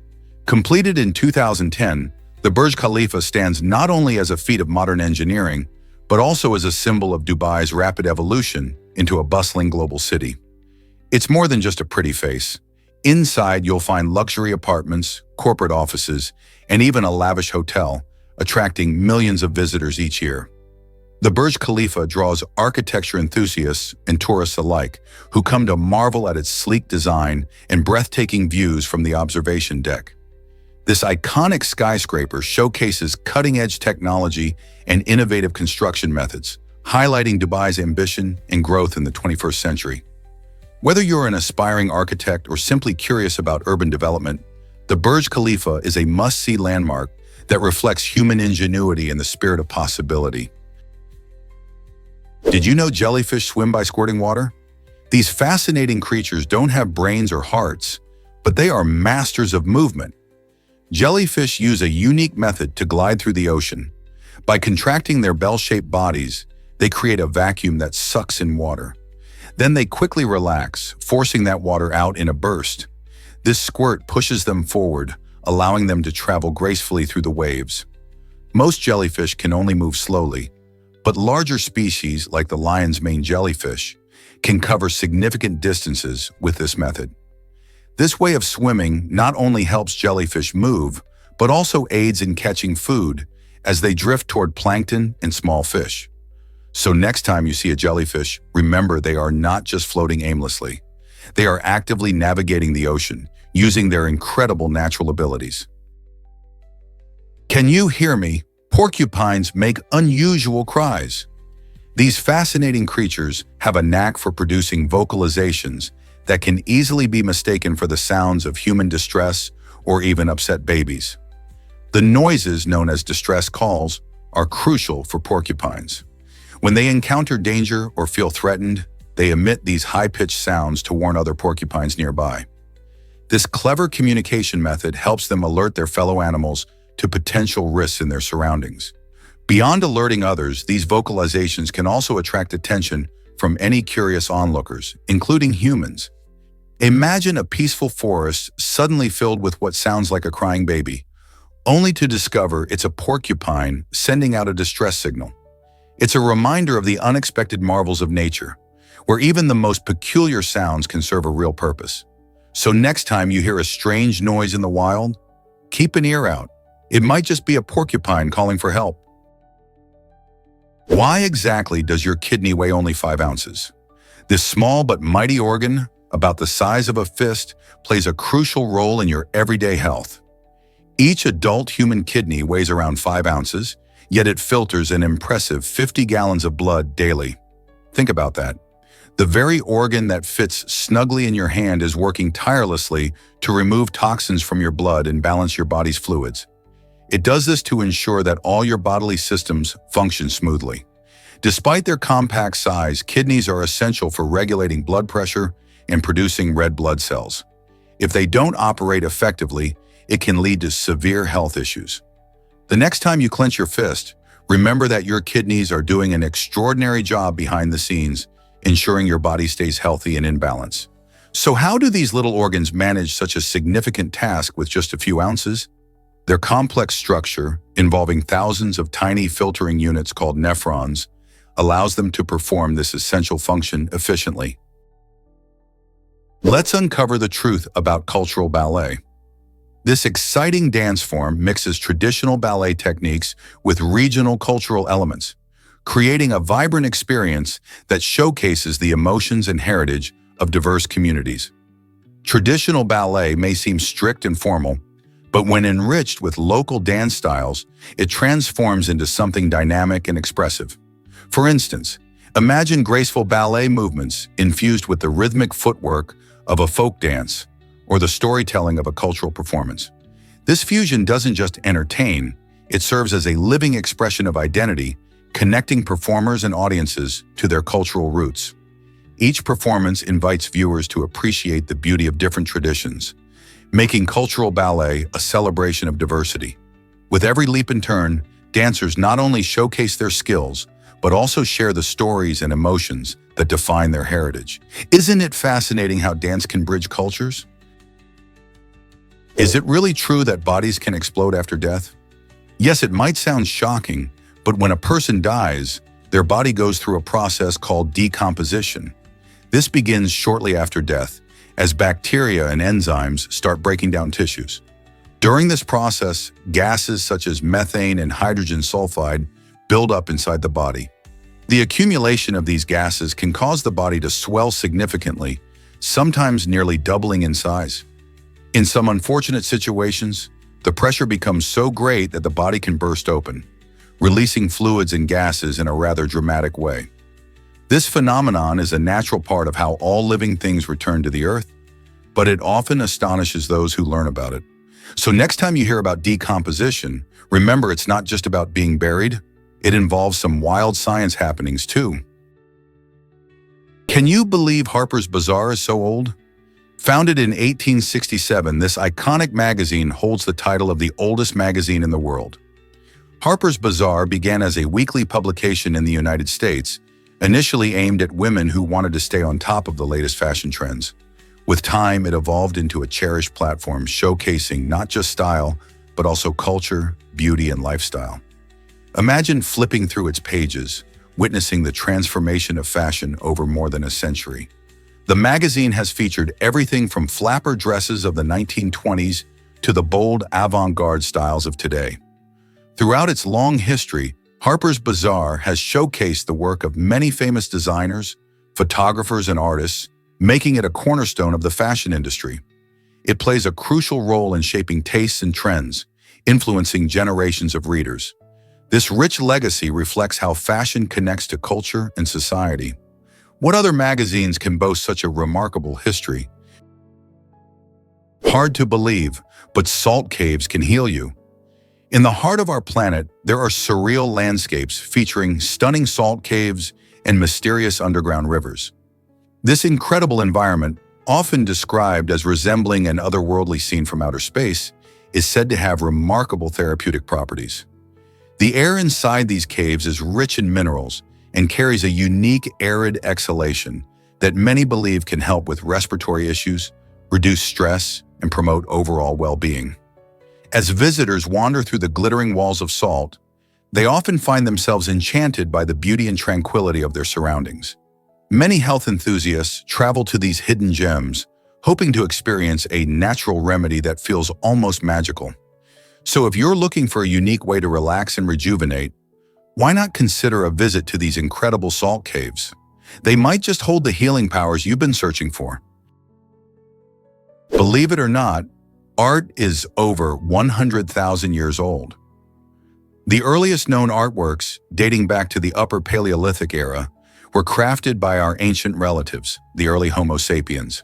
Completed in 2010, The Burj Khalifa stands not only as a feat of modern engineering, but also as a symbol of Dubai's rapid evolution into a bustling global city. It's more than just a pretty face. Inside, you'll find luxury apartments, corporate offices, and even a lavish hotel, attracting millions of visitors each year. The Burj Khalifa draws architecture enthusiasts and tourists alike, who come to marvel at its sleek design and breathtaking views from the observation deck. This iconic skyscraper showcases cutting-edge technology and innovative construction methods, highlighting Dubai's ambition and growth in the 21st century. Whether you're an aspiring architect or simply curious about urban development, the Burj Khalifa is a must-see landmark that reflects human ingenuity and the spirit of possibility. Did you know jellyfish swim by squirting water? These fascinating creatures don't have brains or hearts, but they are masters of movement. Jellyfish use a unique method to glide through the ocean. By contracting their bell-shaped bodies, they create a vacuum that sucks in water. Then they quickly relax, forcing that water out in a burst. This squirt pushes them forward, allowing them to travel gracefully through the waves. Most jellyfish can only move slowly, but larger species like the lion's mane jellyfish can cover significant distances with this method. This way of swimming not only helps jellyfish move, but also aids in catching food as they drift toward plankton and small fish. So next time you see a jellyfish, remember they are not just floating aimlessly. They are actively navigating the ocean, using their incredible natural abilities. Can you hear me? Porcupines make unusual cries. These fascinating creatures have a knack for producing vocalizations that can easily be mistaken for the sounds of human distress or even upset babies. The noises, known as distress calls, are crucial for porcupines. When they encounter danger or feel threatened, they emit these high-pitched sounds to warn other porcupines nearby. This clever communication method helps them alert their fellow animals to potential risks in their surroundings. Beyond alerting others, these vocalizations can also attract attention from any curious onlookers, including humans. Imagine a peaceful forest suddenly filled with what sounds like a crying baby, only to discover it's a porcupine sending out a distress signal. It's a reminder of the unexpected marvels of nature, where even the most peculiar sounds can serve a real purpose. So next time you hear a strange noise in the wild, keep an ear out. It might just be a porcupine calling for help. Why exactly does your kidney weigh only 5 ounces? This small but mighty organ, about the size of a fist, plays a crucial role in your everyday health. Each adult human kidney weighs around 5 ounces, yet it filters an impressive 50 gallons of blood daily. Think about that. The very organ that fits snugly in your hand is working tirelessly to remove toxins from your blood and balance your body's fluids. It does this to ensure that all your bodily systems function smoothly. Despite their compact size, kidneys are essential for regulating blood pressure and producing red blood cells. If they don't operate effectively, it can lead to severe health issues. The next time you clench your fist, remember that your kidneys are doing an extraordinary job behind the scenes, ensuring your body stays healthy and in balance. So how do these little organs manage such a significant task with just a few ounces? Their complex structure, involving thousands of tiny filtering units called nephrons, allows them to perform this essential function efficiently. Let's uncover the truth about cultural ballet. This exciting dance form mixes traditional ballet techniques with regional cultural elements, creating a vibrant experience that showcases the emotions and heritage of diverse communities. Traditional ballet may seem strict and formal, but when enriched with local dance styles, it transforms into something dynamic and expressive. For instance, imagine graceful ballet movements infused with the rhythmic footwork of a folk dance or the storytelling of a cultural performance. This fusion doesn't just entertain, it serves as a living expression of identity, connecting performers and audiences to their cultural roots. Each performance invites viewers to appreciate the beauty of different traditions, making cultural ballet a celebration of diversity. With every leap and turn, dancers not only showcase their skills, but also share the stories and emotions that define their heritage. Isn't it fascinating how dance can bridge cultures? Is it really true that bodies can explode after death? Yes, it might sound shocking, but when a person dies, their body goes through a process called decomposition. This begins shortly after death, as bacteria and enzymes start breaking down tissues. During this process, gases such as methane and hydrogen sulfide build up inside the body. The accumulation of these gases can cause the body to swell significantly, sometimes nearly doubling in size. In some unfortunate situations, the pressure becomes so great that the body can burst open, releasing fluids and gases in a rather dramatic way. This phenomenon is a natural part of how all living things return to the earth, but it often astonishes those who learn about it. So next time you hear about decomposition, remember it's not just about being buried, it involves some wild science happenings too. Can you believe Harper's Bazaar is so old? Founded in 1867, this iconic magazine holds the title of the oldest magazine in the world. Harper's Bazaar began as a weekly publication in the United States, initially aimed at women who wanted to stay on top of the latest fashion trends. With time, it evolved into a cherished platform showcasing not just style, but also culture, beauty, and lifestyle. Imagine flipping through its pages, witnessing the transformation of fashion over more than a century. The magazine has featured everything from flapper dresses of the 1920s to the bold avant-garde styles of today. Throughout its long history, Harper's Bazaar has showcased the work of many famous designers, photographers, and artists, making it a cornerstone of the fashion industry. It plays a crucial role in shaping tastes and trends, influencing generations of readers. This rich legacy reflects how fashion connects to culture and society. What other magazines can boast such a remarkable history? Hard to believe, but salt caves can heal you. In the heart of our planet, there are surreal landscapes featuring stunning salt caves and mysterious underground rivers. This incredible environment, often described as resembling an otherworldly scene from outer space, is said to have remarkable therapeutic properties. The air inside these caves is rich in minerals and carries a unique arid exhalation that many believe can help with respiratory issues, reduce stress, and promote overall well-being. As visitors wander through the glittering walls of salt, they often find themselves enchanted by the beauty and tranquility of their surroundings. Many health enthusiasts travel to these hidden gems, hoping to experience a natural remedy that feels almost magical. So if you're looking for a unique way to relax and rejuvenate, why not consider a visit to these incredible salt caves? They might just hold the healing powers you've been searching for. Believe it or not, art is over 100,000 years old. The earliest known artworks, dating back to the Upper Paleolithic era, were crafted by our ancient relatives, the early Homo sapiens.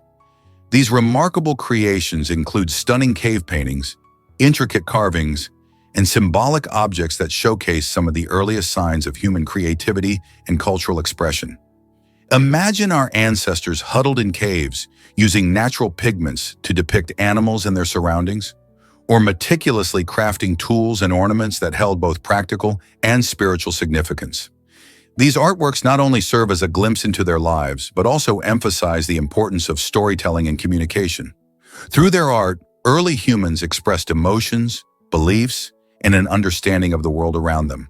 These remarkable creations include stunning cave paintings, intricate carvings, and symbolic objects that showcase some of the earliest signs of human creativity and cultural expression. Imagine our ancestors huddled in caves, using natural pigments to depict animals and their surroundings, or meticulously crafting tools and ornaments that held both practical and spiritual significance. These artworks not only serve as a glimpse into their lives, but also emphasize the importance of storytelling and communication. Through their art, early humans expressed emotions, beliefs, and an understanding of the world around them.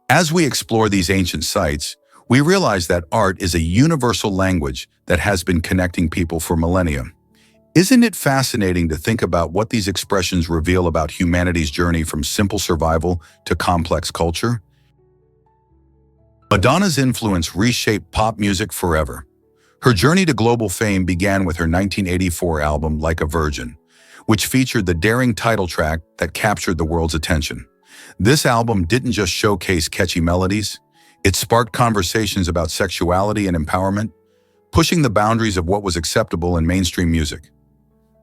As we explore these ancient sites, we realize that art is a universal language that has been connecting people for millennia. Isn't it fascinating to think about what these expressions reveal about humanity's journey from simple survival to complex culture? Madonna's influence reshaped pop music forever. Her journey to global fame began with her 1984 album, Like a Virgin, which featured the daring title track that captured the world's attention. This album didn't just showcase catchy melodies, it sparked conversations about sexuality and empowerment, pushing the boundaries of what was acceptable in mainstream music.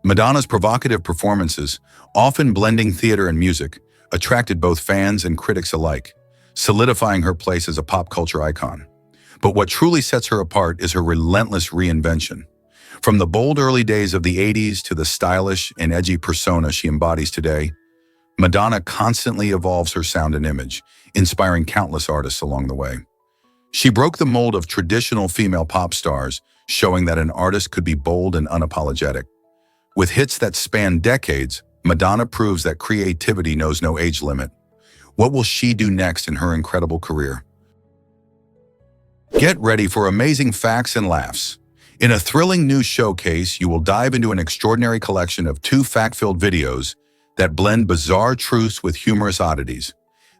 Madonna's provocative performances, often blending theater and music, attracted both fans and critics alike, solidifying her place as a pop culture icon. But what truly sets her apart is her relentless reinvention. From the bold early days of the 80s to the stylish and edgy persona she embodies today, Madonna constantly evolves her sound and image, inspiring countless artists along the way. She broke the mold of traditional female pop stars, showing that an artist could be bold and unapologetic. With hits that span decades, Madonna proves that creativity knows no age limit. What will she do next in her incredible career? Get ready for amazing facts and laughs. In a thrilling new showcase, you will dive into an extraordinary collection of 2 fact-filled videos that blend bizarre truths with humorous oddities.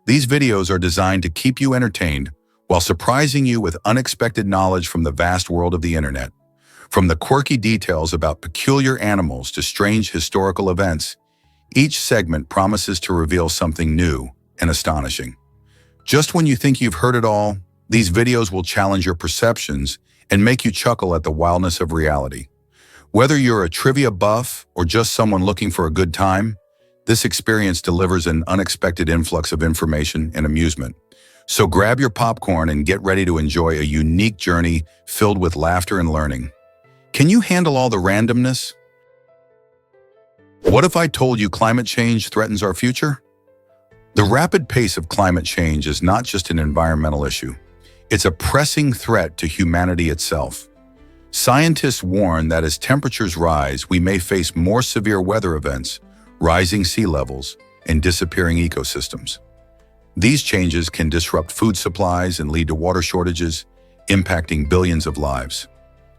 These videos are designed to keep you entertained while surprising you with unexpected knowledge from the vast world of the internet. From the quirky details about peculiar animals to strange historical events, each segment promises to reveal something new and astonishing. Just when you think you've heard it all, these videos will challenge your perceptions and make you chuckle at the wildness of reality. Whether you're a trivia buff or just someone looking for a good time, this experience delivers an unexpected influx of information and amusement. So grab your popcorn and get ready to enjoy a unique journey filled with laughter and learning. Can you handle all the randomness? What if I told you climate change threatens our future? The rapid pace of climate change is not just an environmental issue. It's a pressing threat to humanity itself. Scientists warn that as temperatures rise, we may face more severe weather events, rising sea levels, and disappearing ecosystems. These changes can disrupt food supplies and lead to water shortages, impacting billions of lives.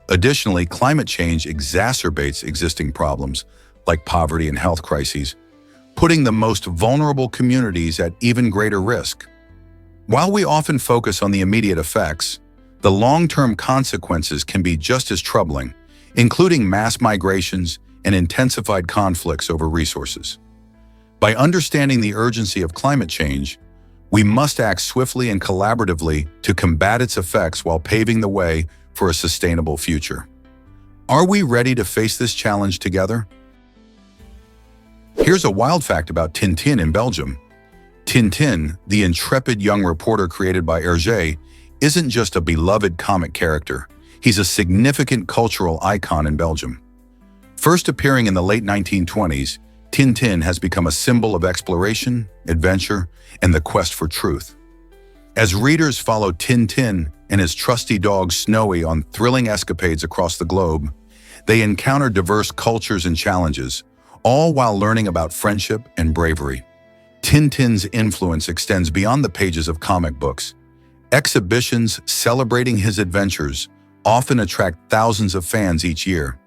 Additionally, climate change exacerbates existing problems like poverty and health crises, putting the most vulnerable communities at even greater risk. While we often focus on the immediate effects, the long-term consequences can be just as troubling, including mass migrations and intensified conflicts over resources. By understanding the urgency of climate change, we must act swiftly and collaboratively to combat its effects while paving the way for a sustainable future. Are we ready to face this challenge together? Here's a wild fact about Tintin in Belgium. Tintin, the intrepid young reporter created by Hergé, isn't just a beloved comic character. He's a significant cultural icon in Belgium. First appearing in the late 1920s, Tintin has become a symbol of exploration, adventure, and the quest for truth. As readers follow Tintin and his trusty dog Snowy on thrilling escapades across the globe, they encounter diverse cultures and challenges, all while learning about friendship and bravery. Tintin's influence extends beyond the pages of comic books. Exhibitions celebrating his adventures often attract thousands of fans each year.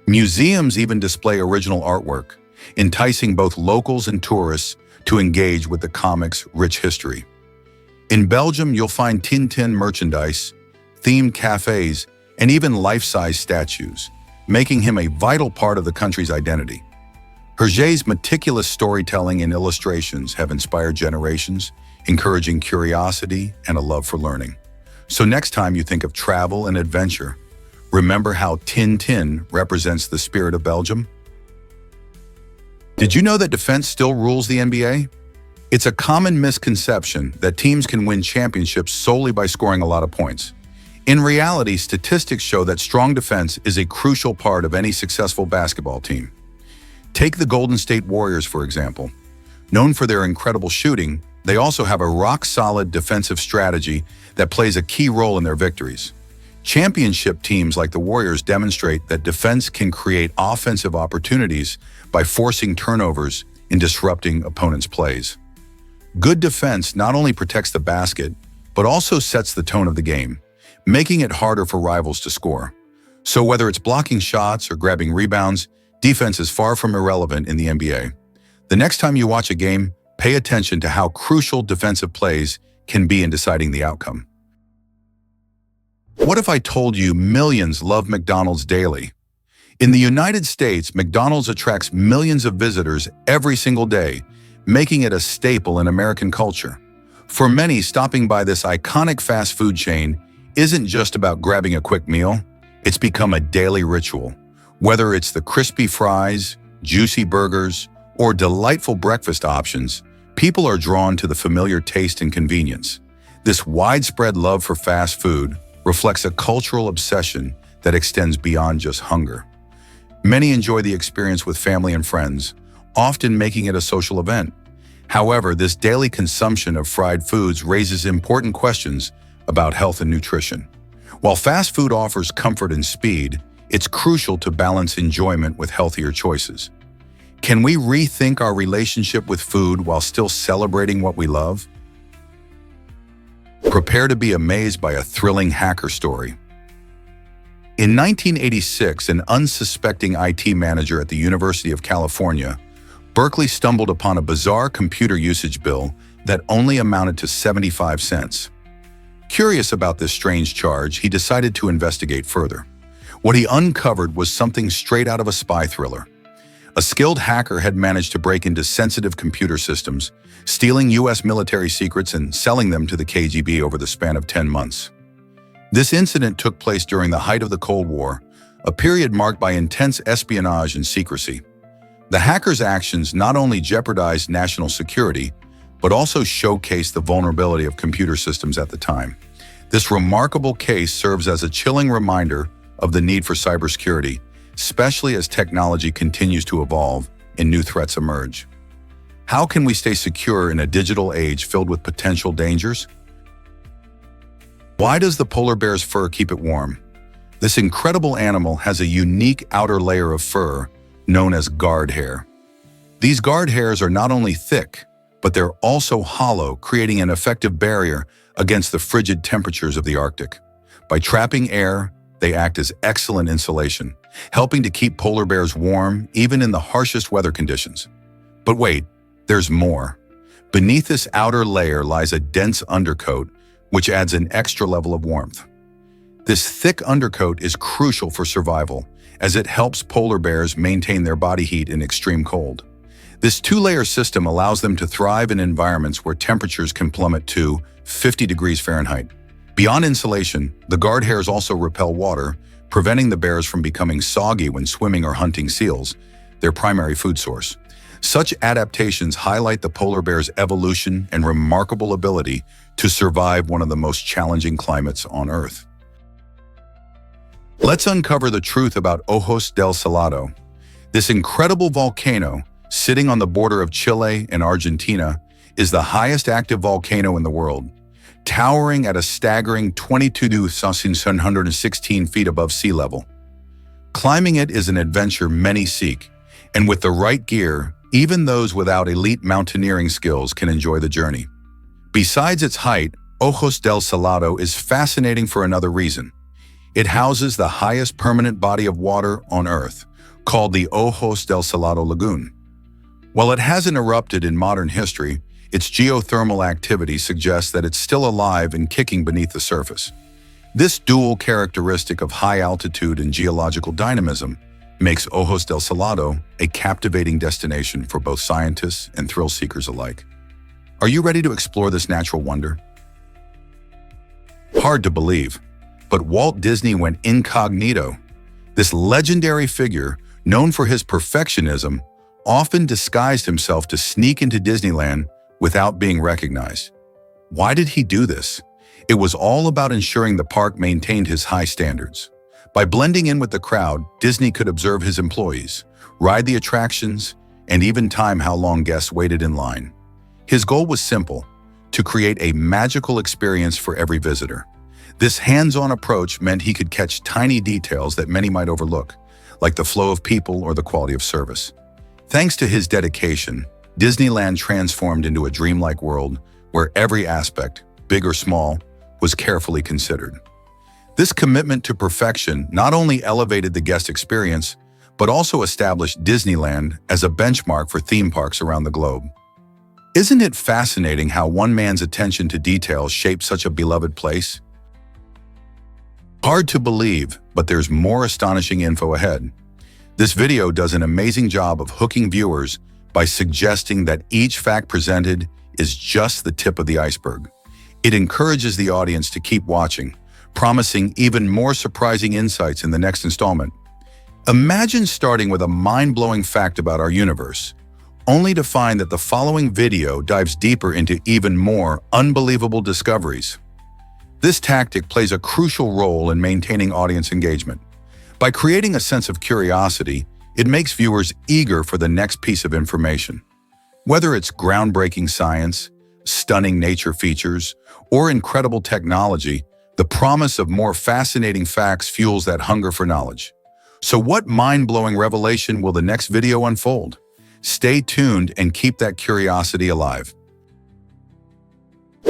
Museums even display original artwork, enticing both locals and tourists to engage with the comic's rich history. In Belgium, you'll find Tintin merchandise, themed cafes, and even life-size statues, making him a vital part of the country's identity. Hergé's meticulous storytelling and illustrations have inspired generations, encouraging curiosity and a love for learning. So next time you think of travel and adventure, remember how Tintin represents the spirit of Belgium? Did you know that defense still rules the NBA? It's a common misconception that teams can win championships solely by scoring a lot of points. In reality, statistics show that strong defense is a crucial part of any successful basketball team. Take the Golden State Warriors, for example. Known for their incredible shooting, they also have a rock-solid defensive strategy that plays a key role in their victories. Championship teams like the Warriors demonstrate that defense can create offensive opportunities by forcing turnovers and disrupting opponents' plays. Good defense not only protects the basket, but also sets the tone of the game, making it harder for rivals to score. So whether it's blocking shots or grabbing rebounds, defense is far from irrelevant in the NBA. The next time you watch a game, pay attention to how crucial defensive plays can be in deciding the outcome. What if I told you millions love McDonald's daily? In the United States, McDonald's attracts millions of visitors every single day, making it a staple in American culture. For many, stopping by this iconic fast food chain isn't just about grabbing a quick meal, it's become a daily ritual. Whether it's the crispy fries, juicy burgers, or delightful breakfast options, people are drawn to the familiar taste and convenience. This widespread love for fast food reflects a cultural obsession that extends beyond just hunger. Many enjoy the experience with family and friends, often making it a social event. However, this daily consumption of fried foods raises important questions about health and nutrition. While fast food offers comfort and speed, it's crucial to balance enjoyment with healthier choices. Can we rethink our relationship with food while still celebrating what we love? Prepare to be amazed by a thrilling hacker story. In 1986, an unsuspecting IT manager at the University of California, Berkeley stumbled upon a bizarre computer usage bill that only amounted to 75 cents. Curious about this strange charge, he decided to investigate further. What he uncovered was something straight out of a spy thriller. A skilled hacker had managed to break into sensitive computer systems, stealing US military secrets and selling them to the KGB over the span of 10 months. This incident took place during the height of the Cold War, a period marked by intense espionage and secrecy. The hacker's actions not only jeopardized national security, but also showcased the vulnerability of computer systems at the time. This remarkable case serves as a chilling reminder of the need for cybersecurity, especially as technology continues to evolve and new threats emerge. How can we stay secure in a digital age filled with potential dangers? Why does the polar bear's fur keep it warm? This incredible animal has a unique outer layer of fur known as guard hair. These guard hairs are not only thick, but they're also hollow, creating an effective barrier against the frigid temperatures of the Arctic. By trapping air, they act as excellent insulation, helping to keep polar bears warm even in the harshest weather conditions. But wait, there's more. Beneath this outer layer lies a dense undercoat, which adds an extra level of warmth. This thick undercoat is crucial for survival, as it helps polar bears maintain their body heat in extreme cold. This two-layer system allows them to thrive in environments where temperatures can plummet to 50 degrees Fahrenheit. Beyond insulation, the guard hairs also repel water, preventing the bears from becoming soggy when swimming or hunting seals, their primary food source. Such adaptations highlight the polar bear's evolution and remarkable ability to survive one of the most challenging climates on Earth. Let's uncover the truth about Ojos del Salado. This incredible volcano, sitting on the border of Chile and Argentina, is the highest active volcano in the world, towering at a staggering 22,716 feet above sea level. Climbing it is an adventure many seek, and with the right gear, even those without elite mountaineering skills can enjoy the journey. Besides its height, Ojos del Salado is fascinating for another reason. It houses the highest permanent body of water on Earth, called the Ojos del Salado Lagoon. While it hasn't erupted in modern history, its geothermal activity suggests that it's still alive and kicking beneath the surface. This dual characteristic of high altitude and geological dynamism makes Ojos del Salado a captivating destination for both scientists and thrill seekers alike. Are you ready to explore this natural wonder? Hard to believe, but Walt Disney went incognito. This legendary figure, known for his perfectionism, often disguised himself to sneak into Disneyland without being recognized. Why did he do this? It was all about ensuring the park maintained his high standards. By blending in with the crowd, Disney could observe his employees, ride the attractions, and even time how long guests waited in line. His goal was simple: to create a magical experience for every visitor. This hands-on approach meant he could catch tiny details that many might overlook, like the flow of people or the quality of service. Thanks to his dedication, Disneyland transformed into a dreamlike world where every aspect, big or small, was carefully considered. This commitment to perfection not only elevated the guest experience, but also established Disneyland as a benchmark for theme parks around the globe. Isn't it fascinating how one man's attention to detail shaped such a beloved place? Hard to believe, but there's more astonishing info ahead. This video does an amazing job of hooking viewers by suggesting that each fact presented is just the tip of the iceberg. It encourages the audience to keep watching, promising even more surprising insights in the next installment. Imagine starting with a mind-blowing fact about our universe, only to find that the following video dives deeper into even more unbelievable discoveries. This tactic plays a crucial role in maintaining audience engagement. By creating a sense of curiosity, it makes viewers eager for the next piece of information. Whether it's groundbreaking science, stunning nature features, or incredible technology, the promise of more fascinating facts fuels that hunger for knowledge. So what mind-blowing revelation will the next video unfold? Stay tuned and keep that curiosity alive.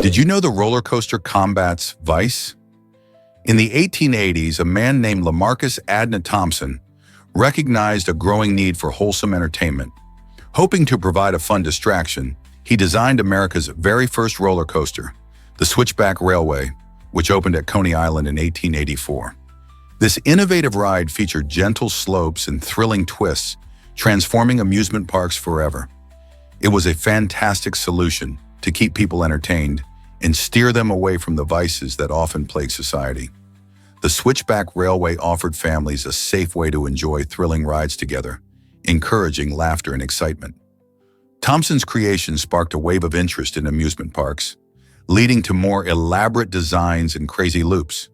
Did you know the roller coaster combats vice? In the 1880s, a man named Lamarcus Adna Thompson recognized a growing need for wholesome entertainment. Hoping to provide a fun distraction, he designed America's very first roller coaster, the Switchback Railway, which opened at Coney Island in 1884. This innovative ride featured gentle slopes and thrilling twists, transforming amusement parks forever. It was a fantastic solution to keep people entertained and steer them away from the vices that often plague society. The Switchback Railway offered families a safe way to enjoy thrilling rides together, encouraging laughter and excitement. Thompson's creation sparked a wave of interest in amusement parks, leading to more elaborate designs and crazy loops.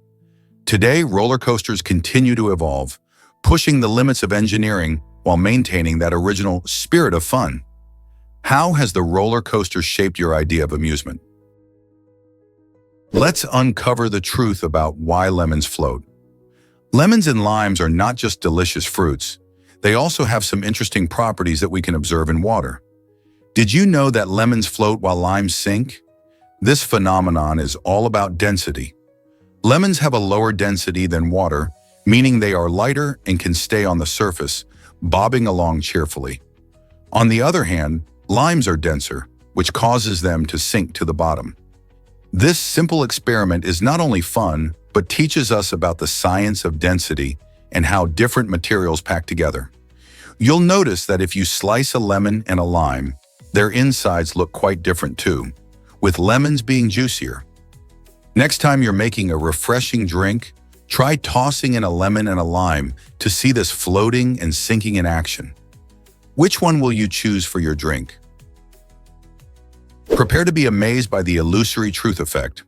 Today, roller coasters continue to evolve, pushing the limits of engineering while maintaining that original spirit of fun. How has the roller coaster shaped your idea of amusement? Let's uncover the truth about why lemons float. Lemons and limes are not just delicious fruits. They also have some interesting properties that we can observe in water. Did you know that lemons float while limes sink? This phenomenon is all about density. Lemons have a lower density than water, meaning they are lighter and can stay on the surface, bobbing along cheerfully. On the other hand, limes are denser, which causes them to sink to the bottom. This simple experiment is not only fun, but teaches us about the science of density and how different materials pack together. You'll notice that if you slice a lemon and a lime, their insides look quite different too, with lemons being juicier. Next time you're making a refreshing drink, try tossing in a lemon and a lime to see this floating and sinking in action. Which one will you choose for your drink? Prepare to be amazed by the illusory truth effect.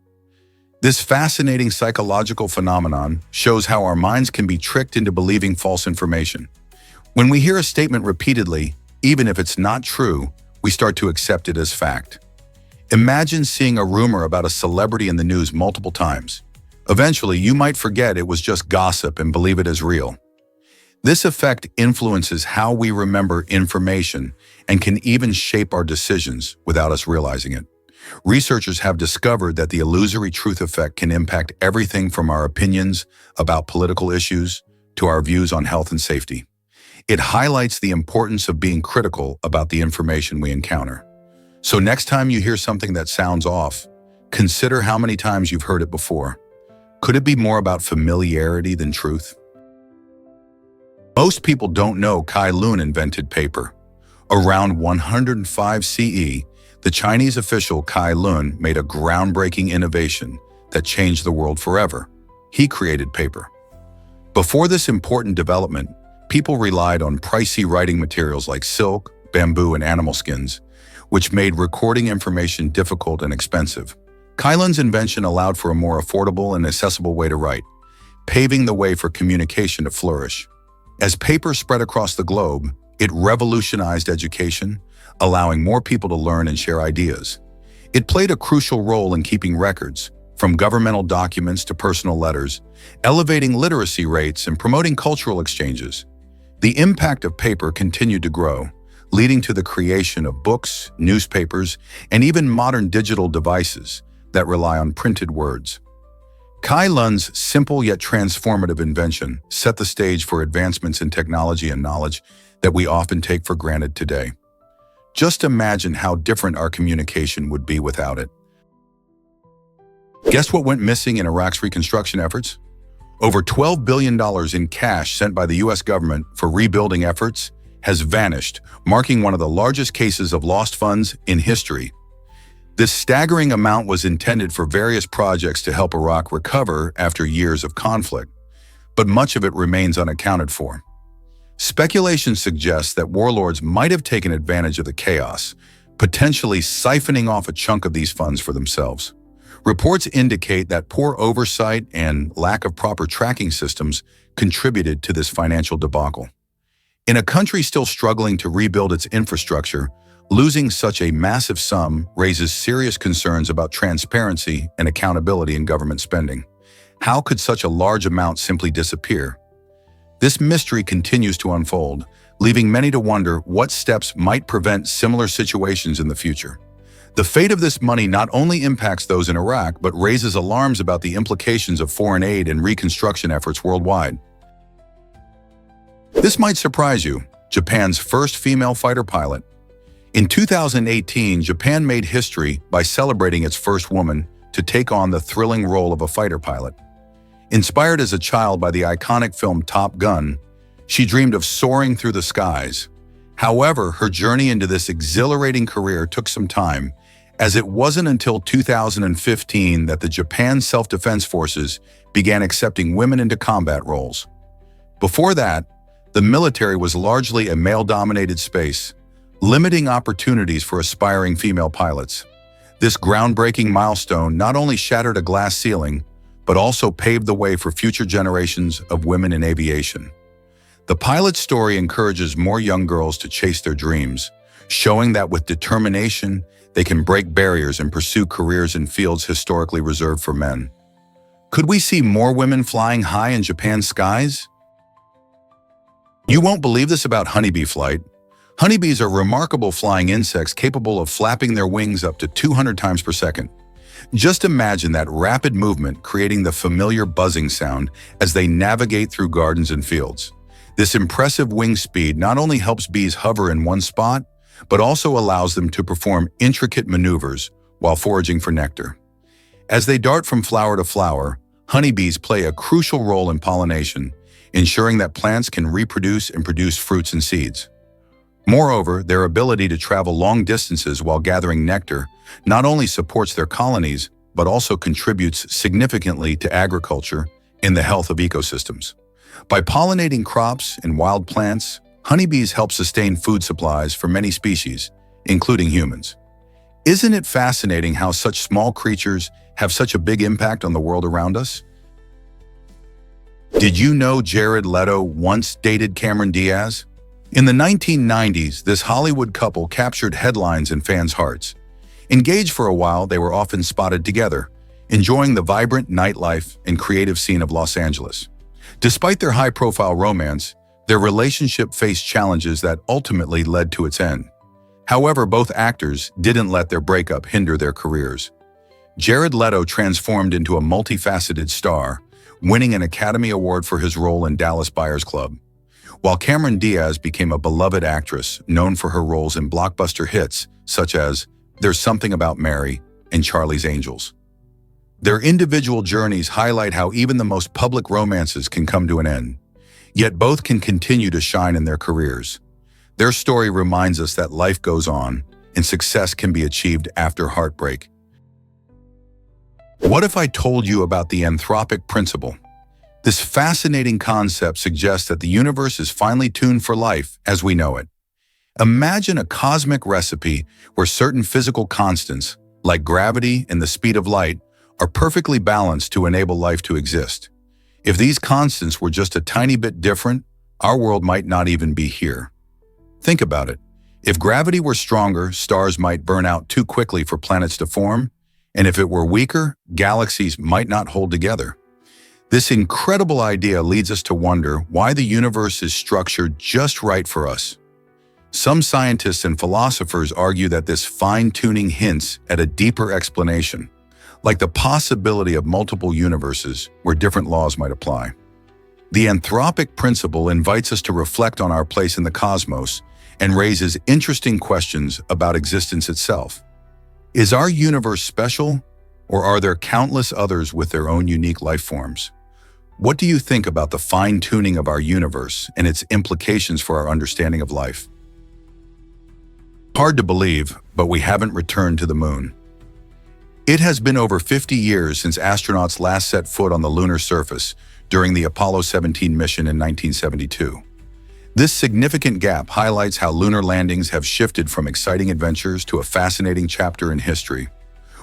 This fascinating psychological phenomenon shows how our minds can be tricked into believing false information. When we hear a statement repeatedly, even if it's not true, we start to accept it as fact. Imagine seeing a rumor about a celebrity in the news multiple times. Eventually, you might forget it was just gossip and believe it as real. This effect influences how we remember information and can even shape our decisions without us realizing it. Researchers have discovered that the illusory truth effect can impact everything from our opinions about political issues to our views on health and safety. It highlights the importance of being critical about the information we encounter. So next time you hear something that sounds off, consider how many times you've heard it before. Could it be more about familiarity than truth? Most people don't know Cai Lun invented paper. Around 105 CE, the Chinese official Cai Lun made a groundbreaking innovation that changed the world forever. He created paper. Before this important development, people relied on pricey writing materials like silk, bamboo, and animal skins, which made recording information difficult and expensive. Cai Lun's invention allowed for a more affordable and accessible way to write, paving the way for communication to flourish. As paper spread across the globe, it revolutionized education, allowing more people to learn and share ideas. It played a crucial role in keeping records, from governmental documents to personal letters, elevating literacy rates and promoting cultural exchanges. The impact of paper continued to grow, leading to the creation of books, newspapers, and even modern digital devices that rely on printed words. Cai Lun's simple yet transformative invention set the stage for advancements in technology and knowledge that we often take for granted today. Just imagine how different our communication would be without it. Guess what went missing in Iraq's reconstruction efforts? Over $12 billion in cash sent by the U.S. government for rebuilding efforts has vanished, marking one of the largest cases of lost funds in history. This staggering amount was intended for various projects to help Iraq recover after years of conflict, but much of it remains unaccounted for. Speculation suggests that warlords might have taken advantage of the chaos, potentially siphoning off a chunk of these funds for themselves. Reports indicate that poor oversight and lack of proper tracking systems contributed to this financial debacle. In a country still struggling to rebuild its infrastructure, losing such a massive sum raises serious concerns about transparency and accountability in government spending. How could such a large amount simply disappear? This mystery continues to unfold, leaving many to wonder what steps might prevent similar situations in the future. The fate of this money not only impacts those in Iraq, but raises alarms about the implications of foreign aid and reconstruction efforts worldwide. This might surprise you: Japan's first female fighter pilot. In 2018, Japan made history by celebrating its first woman to take on the thrilling role of a fighter pilot. Inspired as a child by the iconic film Top Gun, she dreamed of soaring through the skies. However, her journey into this exhilarating career took some time, as it wasn't until 2015 that the Japan Self-Defense Forces began accepting women into combat roles. Before that, the military was largely a male-dominated space, limiting opportunities for aspiring female pilots. This groundbreaking milestone not only shattered a glass ceiling, but also paved the way for future generations of women in aviation. The pilot's story encourages more young girls to chase their dreams, showing that with determination, they can break barriers and pursue careers in fields historically reserved for men. Could we see more women flying high in Japan's skies? You won't believe this about honeybee flight. Honeybees are remarkable flying insects capable of flapping their wings up to 200 times per second. Just imagine that rapid movement creating the familiar buzzing sound as they navigate through gardens and fields. This impressive wing speed not only helps bees hover in one spot, but also allows them to perform intricate maneuvers while foraging for nectar. As they dart from flower to flower, honeybees play a crucial role in pollination, ensuring that plants can reproduce and produce fruits and seeds. Moreover, their ability to travel long distances while gathering nectar not only supports their colonies, but also contributes significantly to agriculture and the health of ecosystems. By pollinating crops and wild plants, honeybees help sustain food supplies for many species, including humans. Isn't it fascinating how such small creatures have such a big impact on the world around us? Did you know Jared Leto once dated Cameron Diaz? In the 1990s, this Hollywood couple captured headlines and fans' hearts. Engaged for a while, they were often spotted together, enjoying the vibrant nightlife and creative scene of Los Angeles. Despite their high-profile romance, their relationship faced challenges that ultimately led to its end. However, both actors didn't let their breakup hinder their careers. Jared Leto transformed into a multifaceted star, winning an Academy Award for his role in Dallas Buyers Club, while Cameron Diaz became a beloved actress known for her roles in blockbuster hits such as There's Something About Mary and Charlie's Angels. Their individual journeys highlight how even the most public romances can come to an end, yet both can continue to shine in their careers. Their story reminds us that life goes on and success can be achieved after heartbreak. What if I told you about the anthropic principle? This fascinating concept suggests that the universe is finely tuned for life as we know it. Imagine a cosmic recipe where certain physical constants, like gravity and the speed of light, are perfectly balanced to enable life to exist. If these constants were just a tiny bit different, our world might not even be here. Think about it. If gravity were stronger, stars might burn out too quickly for planets to form, and if it were weaker, galaxies might not hold together. This incredible idea leads us to wonder why the universe is structured just right for us. Some scientists and philosophers argue that this fine-tuning hints at a deeper explanation, like the possibility of multiple universes where different laws might apply. The anthropic principle invites us to reflect on our place in the cosmos and raises interesting questions about existence itself. Is our universe special, or are there countless others with their own unique life forms? What do you think about the fine-tuning of our universe and its implications for our understanding of life? Hard to believe, but we haven't returned to the moon. It has been over 50 years since astronauts last set foot on the lunar surface during the Apollo 17 mission in 1972. This significant gap highlights how lunar landings have shifted from exciting adventures to a fascinating chapter in history.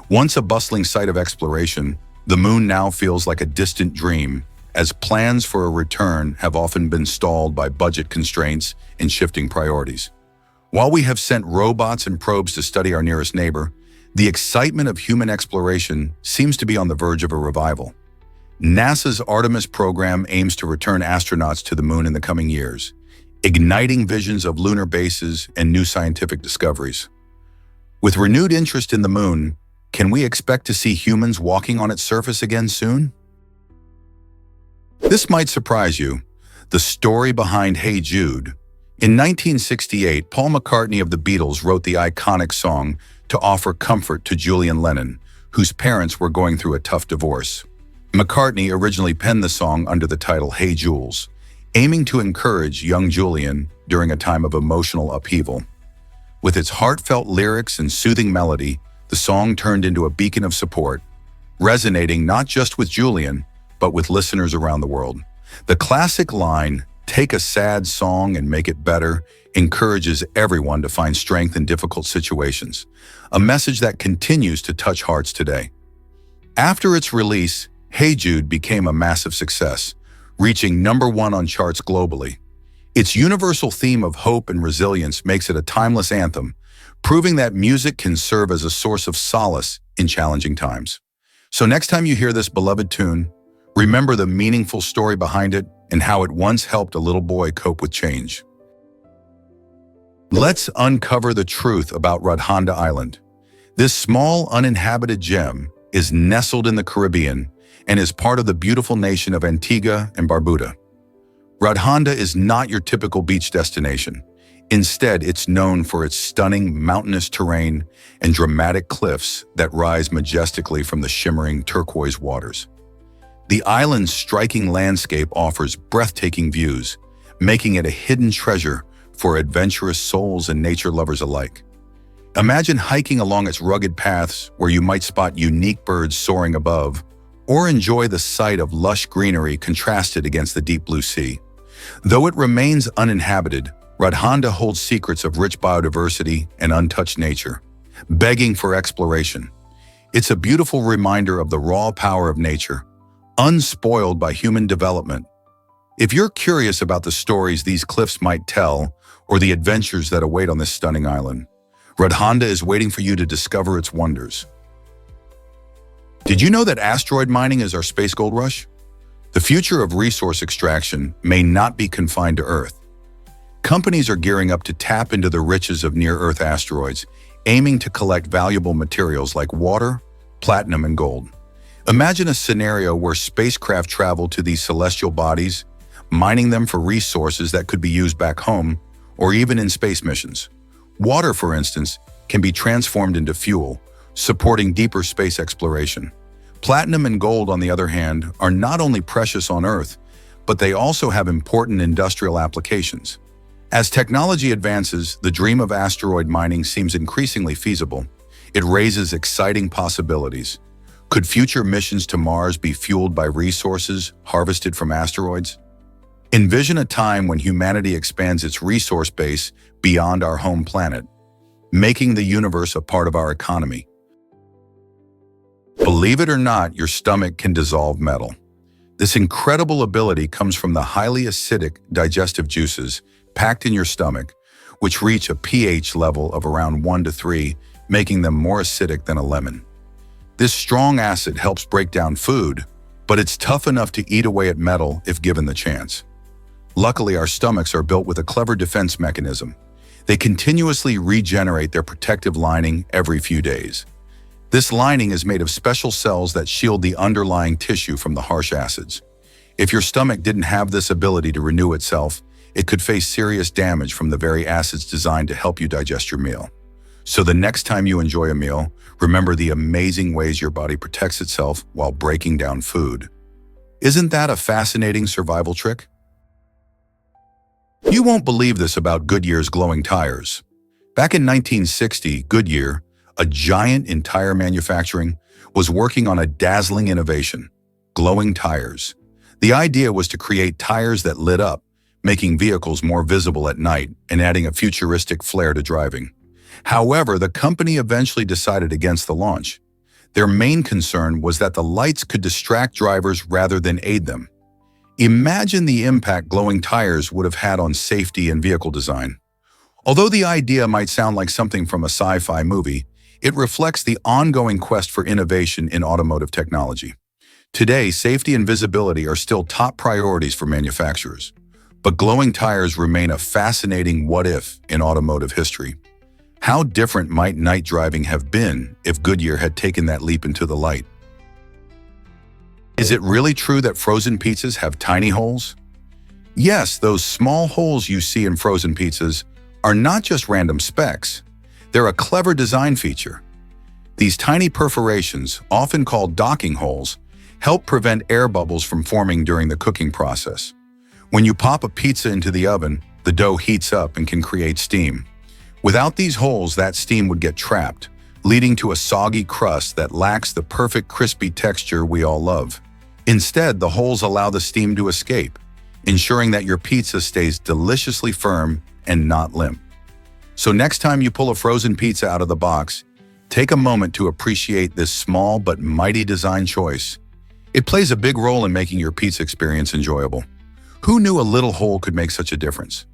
Once a bustling site of exploration, the moon now feels like a distant dream, as plans for a return have often been stalled by budget constraints and shifting priorities. While we have sent robots and probes to study our nearest neighbor, the excitement of human exploration seems to be on the verge of a revival. NASA's Artemis program aims to return astronauts to the moon in the coming years, igniting visions of lunar bases and new scientific discoveries. With renewed interest in the moon, can we expect to see humans walking on its surface again soon? This might surprise you. The story behind Hey Jude. In 1968, Paul McCartney of the Beatles wrote the iconic song to offer comfort to Julian Lennon, whose parents were going through a tough divorce. McCartney originally penned the song under the title Hey Jules, aiming to encourage young Julian during a time of emotional upheaval. With its heartfelt lyrics and soothing melody, the song turned into a beacon of support, resonating not just with Julian, but with listeners around the world. The classic line, "Take a sad song and make it better," encourages everyone to find strength in difficult situations, a message that continues to touch hearts today. After its release, Hey Jude became a massive success, reaching #1 on charts globally. Its universal theme of hope and resilience makes it a timeless anthem, proving that music can serve as a source of solace in challenging times. So next time you hear this beloved tune, remember the meaningful story behind it and how it once helped a little boy cope with change. Let's uncover the truth about Radhanda Island. This small, uninhabited gem is nestled in the Caribbean and is part of the beautiful nation of Antigua and Barbuda. Radhanda is not your typical beach destination. Instead, it's known for its stunning mountainous terrain and dramatic cliffs that rise majestically from the shimmering turquoise waters. The island's striking landscape offers breathtaking views, making it a hidden treasure for adventurous souls and nature lovers alike. Imagine hiking along its rugged paths where you might spot unique birds soaring above, or enjoy the sight of lush greenery contrasted against the deep blue sea. Though it remains uninhabited, Radhanda holds secrets of rich biodiversity and untouched nature, begging for exploration. It's a beautiful reminder of the raw power of nature, unspoiled by human development. If you're curious about the stories these cliffs might tell, or the adventures that await on this stunning island, Radhanda is waiting for you to discover its wonders. Did you know that asteroid mining is our space gold rush? The future of resource extraction may not be confined to Earth. Companies are gearing up to tap into the riches of near-Earth asteroids, aiming to collect valuable materials like water, platinum, and gold. Imagine a scenario where spacecraft travel to these celestial bodies, mining them for resources that could be used back home or even in space missions. Water, for instance, can be transformed into fuel, supporting deeper space exploration. Platinum and gold, on the other hand, are not only precious on Earth, but they also have important industrial applications. As technology advances, the dream of asteroid mining seems increasingly feasible. It raises exciting possibilities. Could future missions to Mars be fueled by resources harvested from asteroids? Envision a time when humanity expands its resource base beyond our home planet, making the universe a part of our economy. Believe it or not, your stomach can dissolve metal. This incredible ability comes from the highly acidic digestive juices packed in your stomach, which reach a pH level of around 1 to 3, making them more acidic than a lemon. This strong acid helps break down food, but it's tough enough to eat away at metal if given the chance. Luckily, our stomachs are built with a clever defense mechanism. They continuously regenerate their protective lining every few days. This lining is made of special cells that shield the underlying tissue from the harsh acids. If your stomach didn't have this ability to renew itself, it could face serious damage from the very acids designed to help you digest your meal. So the next time you enjoy a meal, remember the amazing ways your body protects itself while breaking down food. Isn't that a fascinating survival trick? You won't believe this about Goodyear's glowing tires. Back in 1960, Goodyear, a giant in tire manufacturing, was working on a dazzling innovation: glowing tires. The idea was to create tires that lit up, making vehicles more visible at night and adding a futuristic flair to driving. However, the company eventually decided against the launch. Their main concern was that the lights could distract drivers rather than aid them. Imagine the impact glowing tires would have had on safety and vehicle design. Although the idea might sound like something from a sci-fi movie, it reflects the ongoing quest for innovation in automotive technology. Today, safety and visibility are still top priorities for manufacturers. But glowing tires remain a fascinating what-if in automotive history. How different might night driving have been if Goodyear had taken that leap into the light? Is it really true that frozen pizzas have tiny holes? Yes, those small holes you see in frozen pizzas are not just random specks. They're a clever design feature. These tiny perforations, often called docking holes, help prevent air bubbles from forming during the cooking process. When you pop a pizza into the oven, the dough heats up and can create steam. Without these holes, that steam would get trapped, leading to a soggy crust that lacks the perfect crispy texture we all love. Instead, the holes allow the steam to escape, ensuring that your pizza stays deliciously firm and not limp. So next time you pull a frozen pizza out of the box, take a moment to appreciate this small but mighty design choice. It plays a big role in making your pizza experience enjoyable. Who knew a little hole could make such a difference?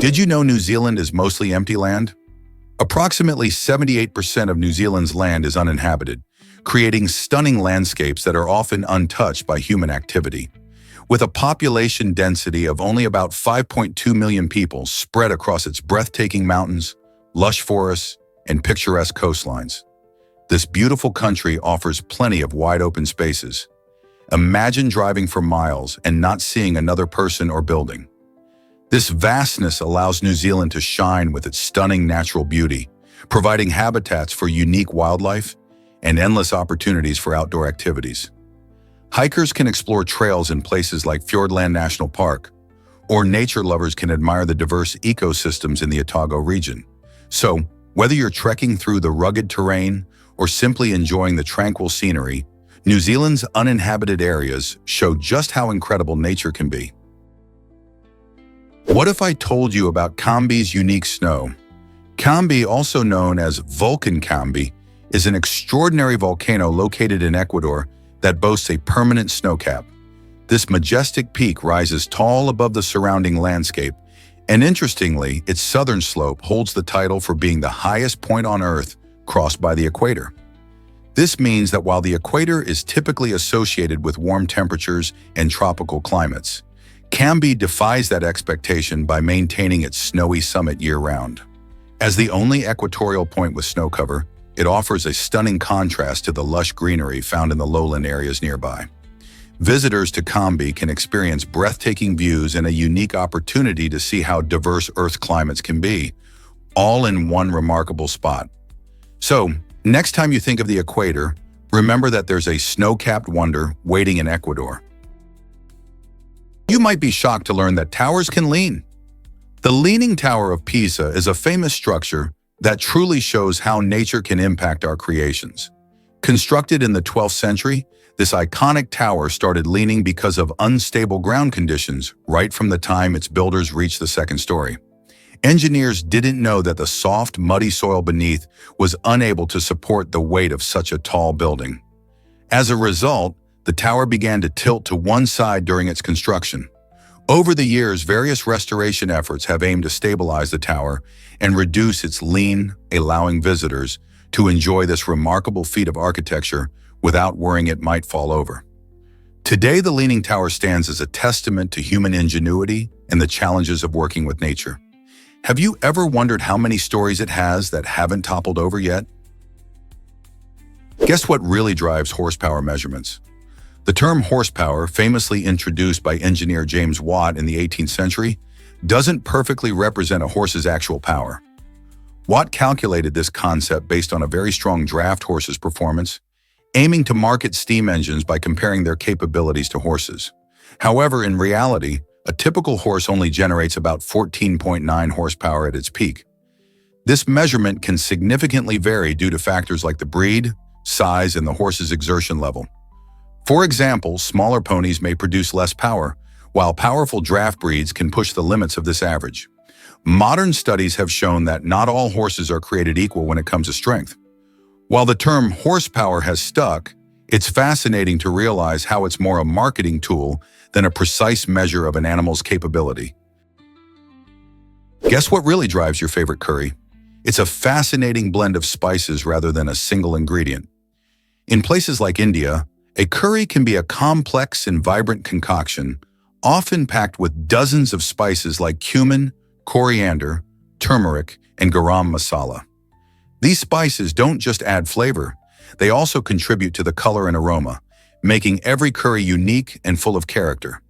Did you know New Zealand is mostly empty land? Approximately 78% of New Zealand's land is uninhabited, creating stunning landscapes that are often untouched by human activity. With a population density of only about 5.2 million people spread across its breathtaking mountains, lush forests, and picturesque coastlines, this beautiful country offers plenty of wide-open spaces. Imagine driving for miles and not seeing another person or building. This vastness allows New Zealand to shine with its stunning natural beauty, providing habitats for unique wildlife and endless opportunities for outdoor activities. Hikers can explore trails in places like Fiordland National Park, or nature lovers can admire the diverse ecosystems in the Otago region. So, whether you're trekking through the rugged terrain or simply enjoying the tranquil scenery, New Zealand's uninhabited areas show just how incredible nature can be. What if I told you about Cambi's unique snow? Cambi, also known as Volcan Cambi, is an extraordinary volcano located in Ecuador that boasts a permanent snowcap. This majestic peak rises tall above the surrounding landscape, and interestingly, its southern slope holds the title for being the highest point on Earth crossed by the equator. This means that while the equator is typically associated with warm temperatures and tropical climates, Cambi defies that expectation by maintaining its snowy summit year-round. As the only equatorial point with snow cover, it offers a stunning contrast to the lush greenery found in the lowland areas nearby. Visitors to Cambi can experience breathtaking views and a unique opportunity to see how diverse Earth's climates can be, all in one remarkable spot. So, next time you think of the equator, remember that there's a snow-capped wonder waiting in Ecuador. You might be shocked to learn that towers can lean. The Leaning Tower of Pisa is a famous structure that truly shows how nature can impact our creations. Constructed in the 12th century, this iconic tower started leaning because of unstable ground conditions right from the time its builders reached the second story. Engineers didn't know that the soft, muddy soil beneath was unable to support the weight of such a tall building. As a result, the tower began to tilt to one side during its construction. Over the years, various restoration efforts have aimed to stabilize the tower and reduce its lean, allowing visitors to enjoy this remarkable feat of architecture without worrying it might fall over. Today, the Leaning Tower stands as a testament to human ingenuity and the challenges of working with nature. Have you ever wondered how many stories it has that haven't toppled over yet? Guess what really drives horsepower measurements? The term horsepower, famously introduced by engineer James Watt in the 18th century, doesn't perfectly represent a horse's actual power. Watt calculated this concept based on a very strong draft horse's performance, aiming to market steam engines by comparing their capabilities to horses. However, in reality, a typical horse only generates about 14.9 horsepower at its peak. This measurement can significantly vary due to factors like the breed, size, and the horse's exertion level. For example, smaller ponies may produce less power, while powerful draft breeds can push the limits of this average. Modern studies have shown that not all horses are created equal when it comes to strength. While the term horsepower has stuck, it's fascinating to realize how it's more a marketing tool than a precise measure of an animal's capability. Guess what really drives your favorite curry? It's a fascinating blend of spices rather than a single ingredient. In places like India, a curry can be a complex and vibrant concoction, often packed with dozens of spices like cumin, coriander, turmeric, and garam masala. These spices don't just add flavor, they also contribute to the color and aroma, making every curry unique and full of character.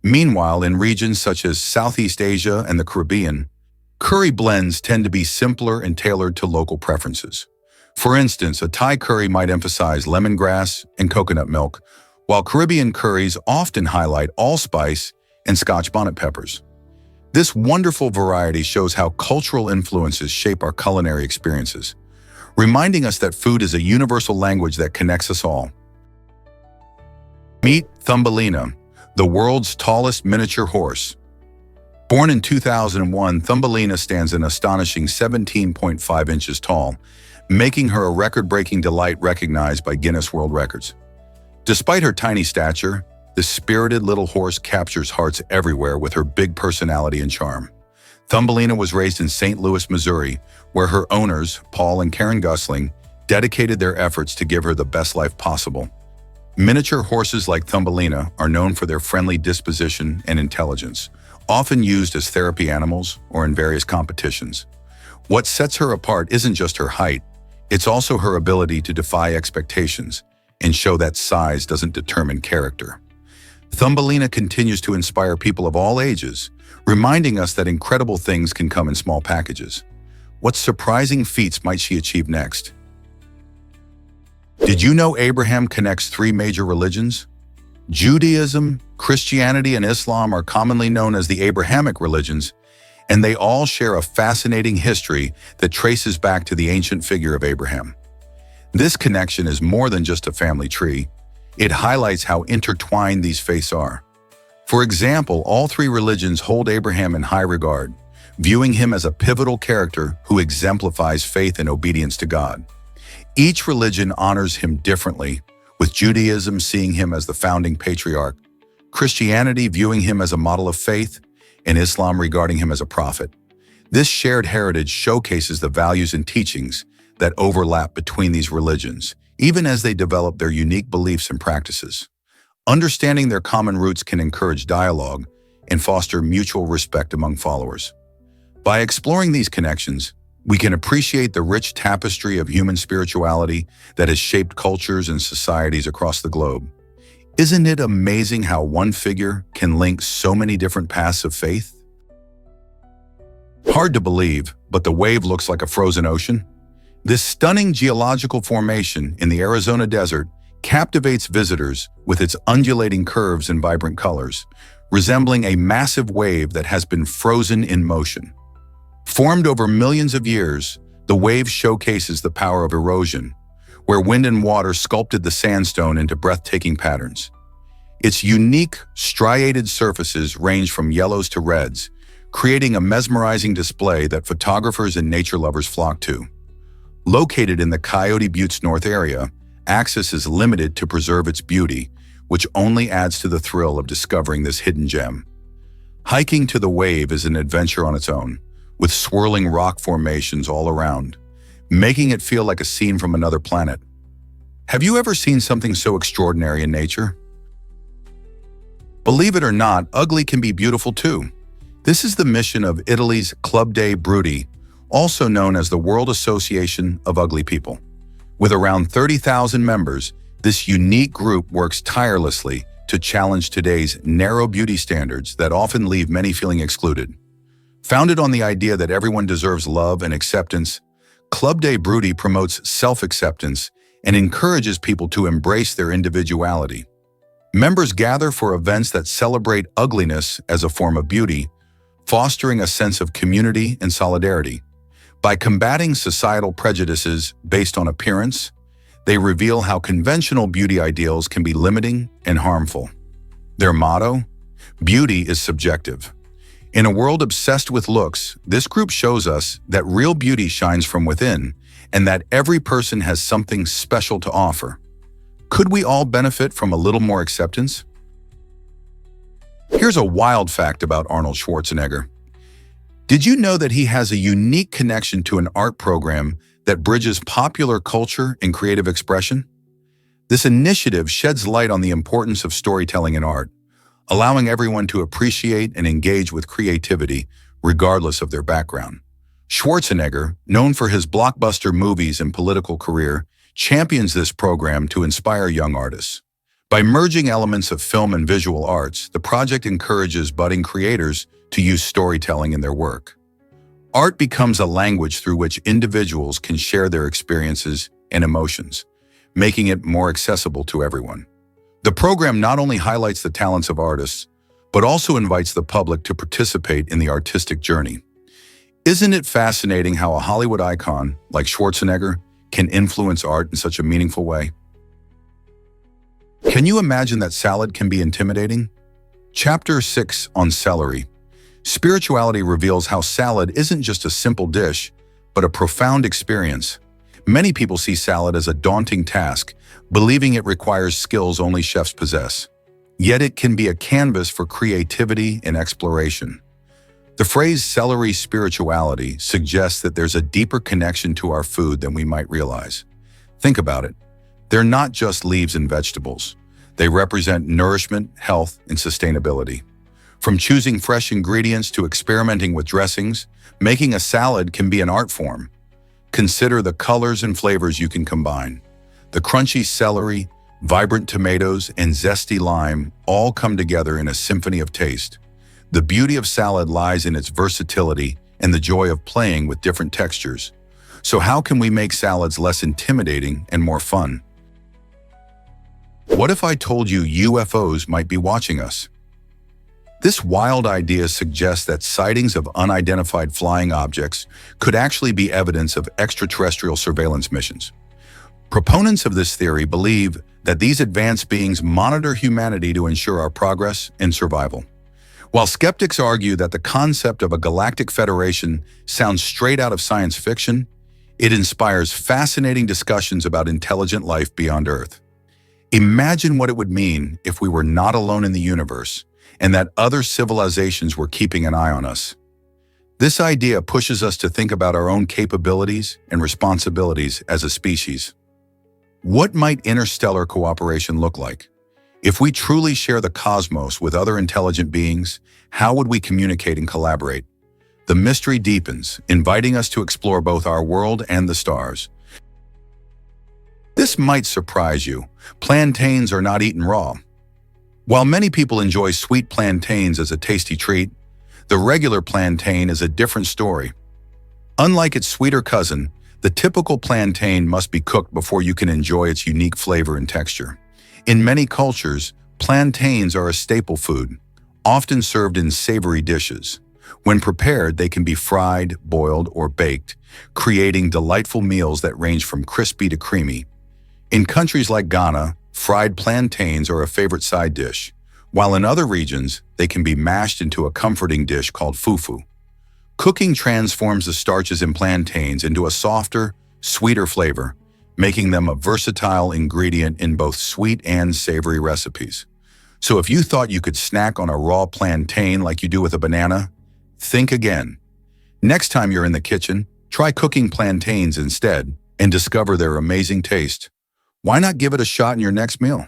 Meanwhile, in regions such as Southeast Asia and the Caribbean, curry blends tend to be simpler and tailored to local preferences. For instance, a Thai curry might emphasize lemongrass and coconut milk, while Caribbean curries often highlight allspice and Scotch bonnet peppers. This wonderful variety shows how cultural influences shape our culinary experiences, reminding us that food is a universal language that connects us all. Meet Thumbelina, the world's tallest miniature horse. Born in 2001, Thumbelina stands an astonishing 17.5 inches tall, making her a record-breaking delight recognized by Guinness World Records. Despite her tiny stature, this spirited little horse captures hearts everywhere with her big personality and charm. Thumbelina was raised in St. Louis, Missouri, where her owners, Paul and Karen Gusling, dedicated their efforts to give her the best life possible. Miniature horses like Thumbelina are known for their friendly disposition and intelligence, often used as therapy animals or in various competitions. What sets her apart isn't just her height, it's also her ability to defy expectations and show that size doesn't determine character. Thumbelina continues to inspire people of all ages, reminding us that incredible things can come in small packages. What surprising feats might she achieve next? Did you know Abraham connects three major religions? Judaism, Christianity, and Islam are commonly known as the Abrahamic religions, and they all share a fascinating history that traces back to the ancient figure of Abraham. This connection is more than just a family tree. It highlights how intertwined these faiths are. For example, all three religions hold Abraham in high regard, viewing him as a pivotal character who exemplifies faith and obedience to God. Each religion honors him differently, with Judaism seeing him as the founding patriarch, Christianity viewing him as a model of faith, and Islam regarding him as a prophet. This shared heritage showcases the values and teachings that overlap between these religions, even as they develop their unique beliefs and practices. Understanding their common roots can encourage dialogue and foster mutual respect among followers. By exploring these connections, we can appreciate the rich tapestry of human spirituality that has shaped cultures and societies across the globe. Isn't it amazing how one figure can link so many different paths of faith? Hard to believe, but the wave looks like a frozen ocean. This stunning geological formation in the Arizona desert captivates visitors with its undulating curves and vibrant colors, resembling a massive wave that has been frozen in motion. Formed over millions of years, the wave showcases the power of erosion, where wind and water sculpted the sandstone into breathtaking patterns. Its unique, striated surfaces range from yellows to reds, creating a mesmerizing display that photographers and nature lovers flock to. Located in the Coyote Buttes North area, access is limited to preserve its beauty, which only adds to the thrill of discovering this hidden gem. Hiking to the wave is an adventure on its own, with swirling rock formations all around, making it feel like a scene from another planet. Have you ever seen something so extraordinary in nature? Believe it or not, ugly can be beautiful too. This is the mission of Italy's Club dei Brutti, also known as the World Association of Ugly People. With around 30,000 members, this unique group works tirelessly to challenge today's narrow beauty standards that often leave many feeling excluded. Founded on the idea that everyone deserves love and acceptance, Club dei Brutti promotes self-acceptance and encourages people to embrace their individuality. Members gather for events that celebrate ugliness as a form of beauty, fostering a sense of community and solidarity. By combating societal prejudices based on appearance, they reveal how conventional beauty ideals can be limiting and harmful. Their motto, "Beauty is subjective." In a world obsessed with looks, this group shows us that real beauty shines from within and that every person has something special to offer. Could we all benefit from a little more acceptance? Here's a wild fact about Arnold Schwarzenegger. Did you know that he has a unique connection to an art program that bridges popular culture and creative expression? This initiative sheds light on the importance of storytelling in art, allowing everyone to appreciate and engage with creativity regardless of their background. Schwarzenegger, known for his blockbuster movies and political career, champions this program to inspire young artists. By merging elements of film and visual arts, the project encourages budding creators to use storytelling in their work. Art becomes a language through which individuals can share their experiences and emotions, making it more accessible to everyone. The program not only highlights the talents of artists, but also invites the public to participate in the artistic journey. Isn't it fascinating how a Hollywood icon like Schwarzenegger can influence art in such a meaningful way? Can you imagine that salad can be intimidating? Chapter 6 on celery. Spirituality reveals how salad isn't just a simple dish, but a profound experience. Many people see salad as a daunting task, believing it requires skills only chefs possess. Yet it can be a canvas for creativity and exploration. The phrase celery spirituality suggests that there's a deeper connection to our food than we might realize. Think about it. They're not just leaves and vegetables. They represent nourishment, health, and sustainability. From choosing fresh ingredients to experimenting with dressings, making a salad can be an art form. Consider the colors and flavors you can combine. The crunchy celery, vibrant tomatoes, and zesty lime all come together in a symphony of taste. The beauty of salad lies in its versatility and the joy of playing with different textures. So how can we make salads less intimidating and more fun? What if I told you UFOs might be watching us? This wild idea suggests that sightings of unidentified flying objects could actually be evidence of extraterrestrial surveillance missions. Proponents of this theory believe that these advanced beings monitor humanity to ensure our progress and survival. While skeptics argue that the concept of a galactic federation sounds straight out of science fiction, it inspires fascinating discussions about intelligent life beyond Earth. Imagine what it would mean if we were not alone in the universe, and that other civilizations were keeping an eye on us. This idea pushes us to think about our own capabilities and responsibilities as a species. What might interstellar cooperation look like? If we truly share the cosmos with other intelligent beings, how would we communicate and collaborate? The mystery deepens, inviting us to explore both our world and the stars. This might surprise you. Plantains are not eaten raw. While many people enjoy sweet plantains as a tasty treat, the regular plantain is a different story. Unlike its sweeter cousin, the typical plantain must be cooked before you can enjoy its unique flavor and texture. In many cultures, plantains are a staple food, often served in savory dishes. When prepared, they can be fried, boiled, or baked, creating delightful meals that range from crispy to creamy. In countries like Ghana, fried plantains are a favorite side dish, while in other regions, they can be mashed into a comforting dish called fufu. Cooking transforms the starches in plantains into a softer, sweeter flavor, making them a versatile ingredient in both sweet and savory recipes. So if you thought you could snack on a raw plantain like you do with a banana, think again. Next time you're in the kitchen, try cooking plantains instead and discover their amazing taste. Why not give it a shot in your next meal?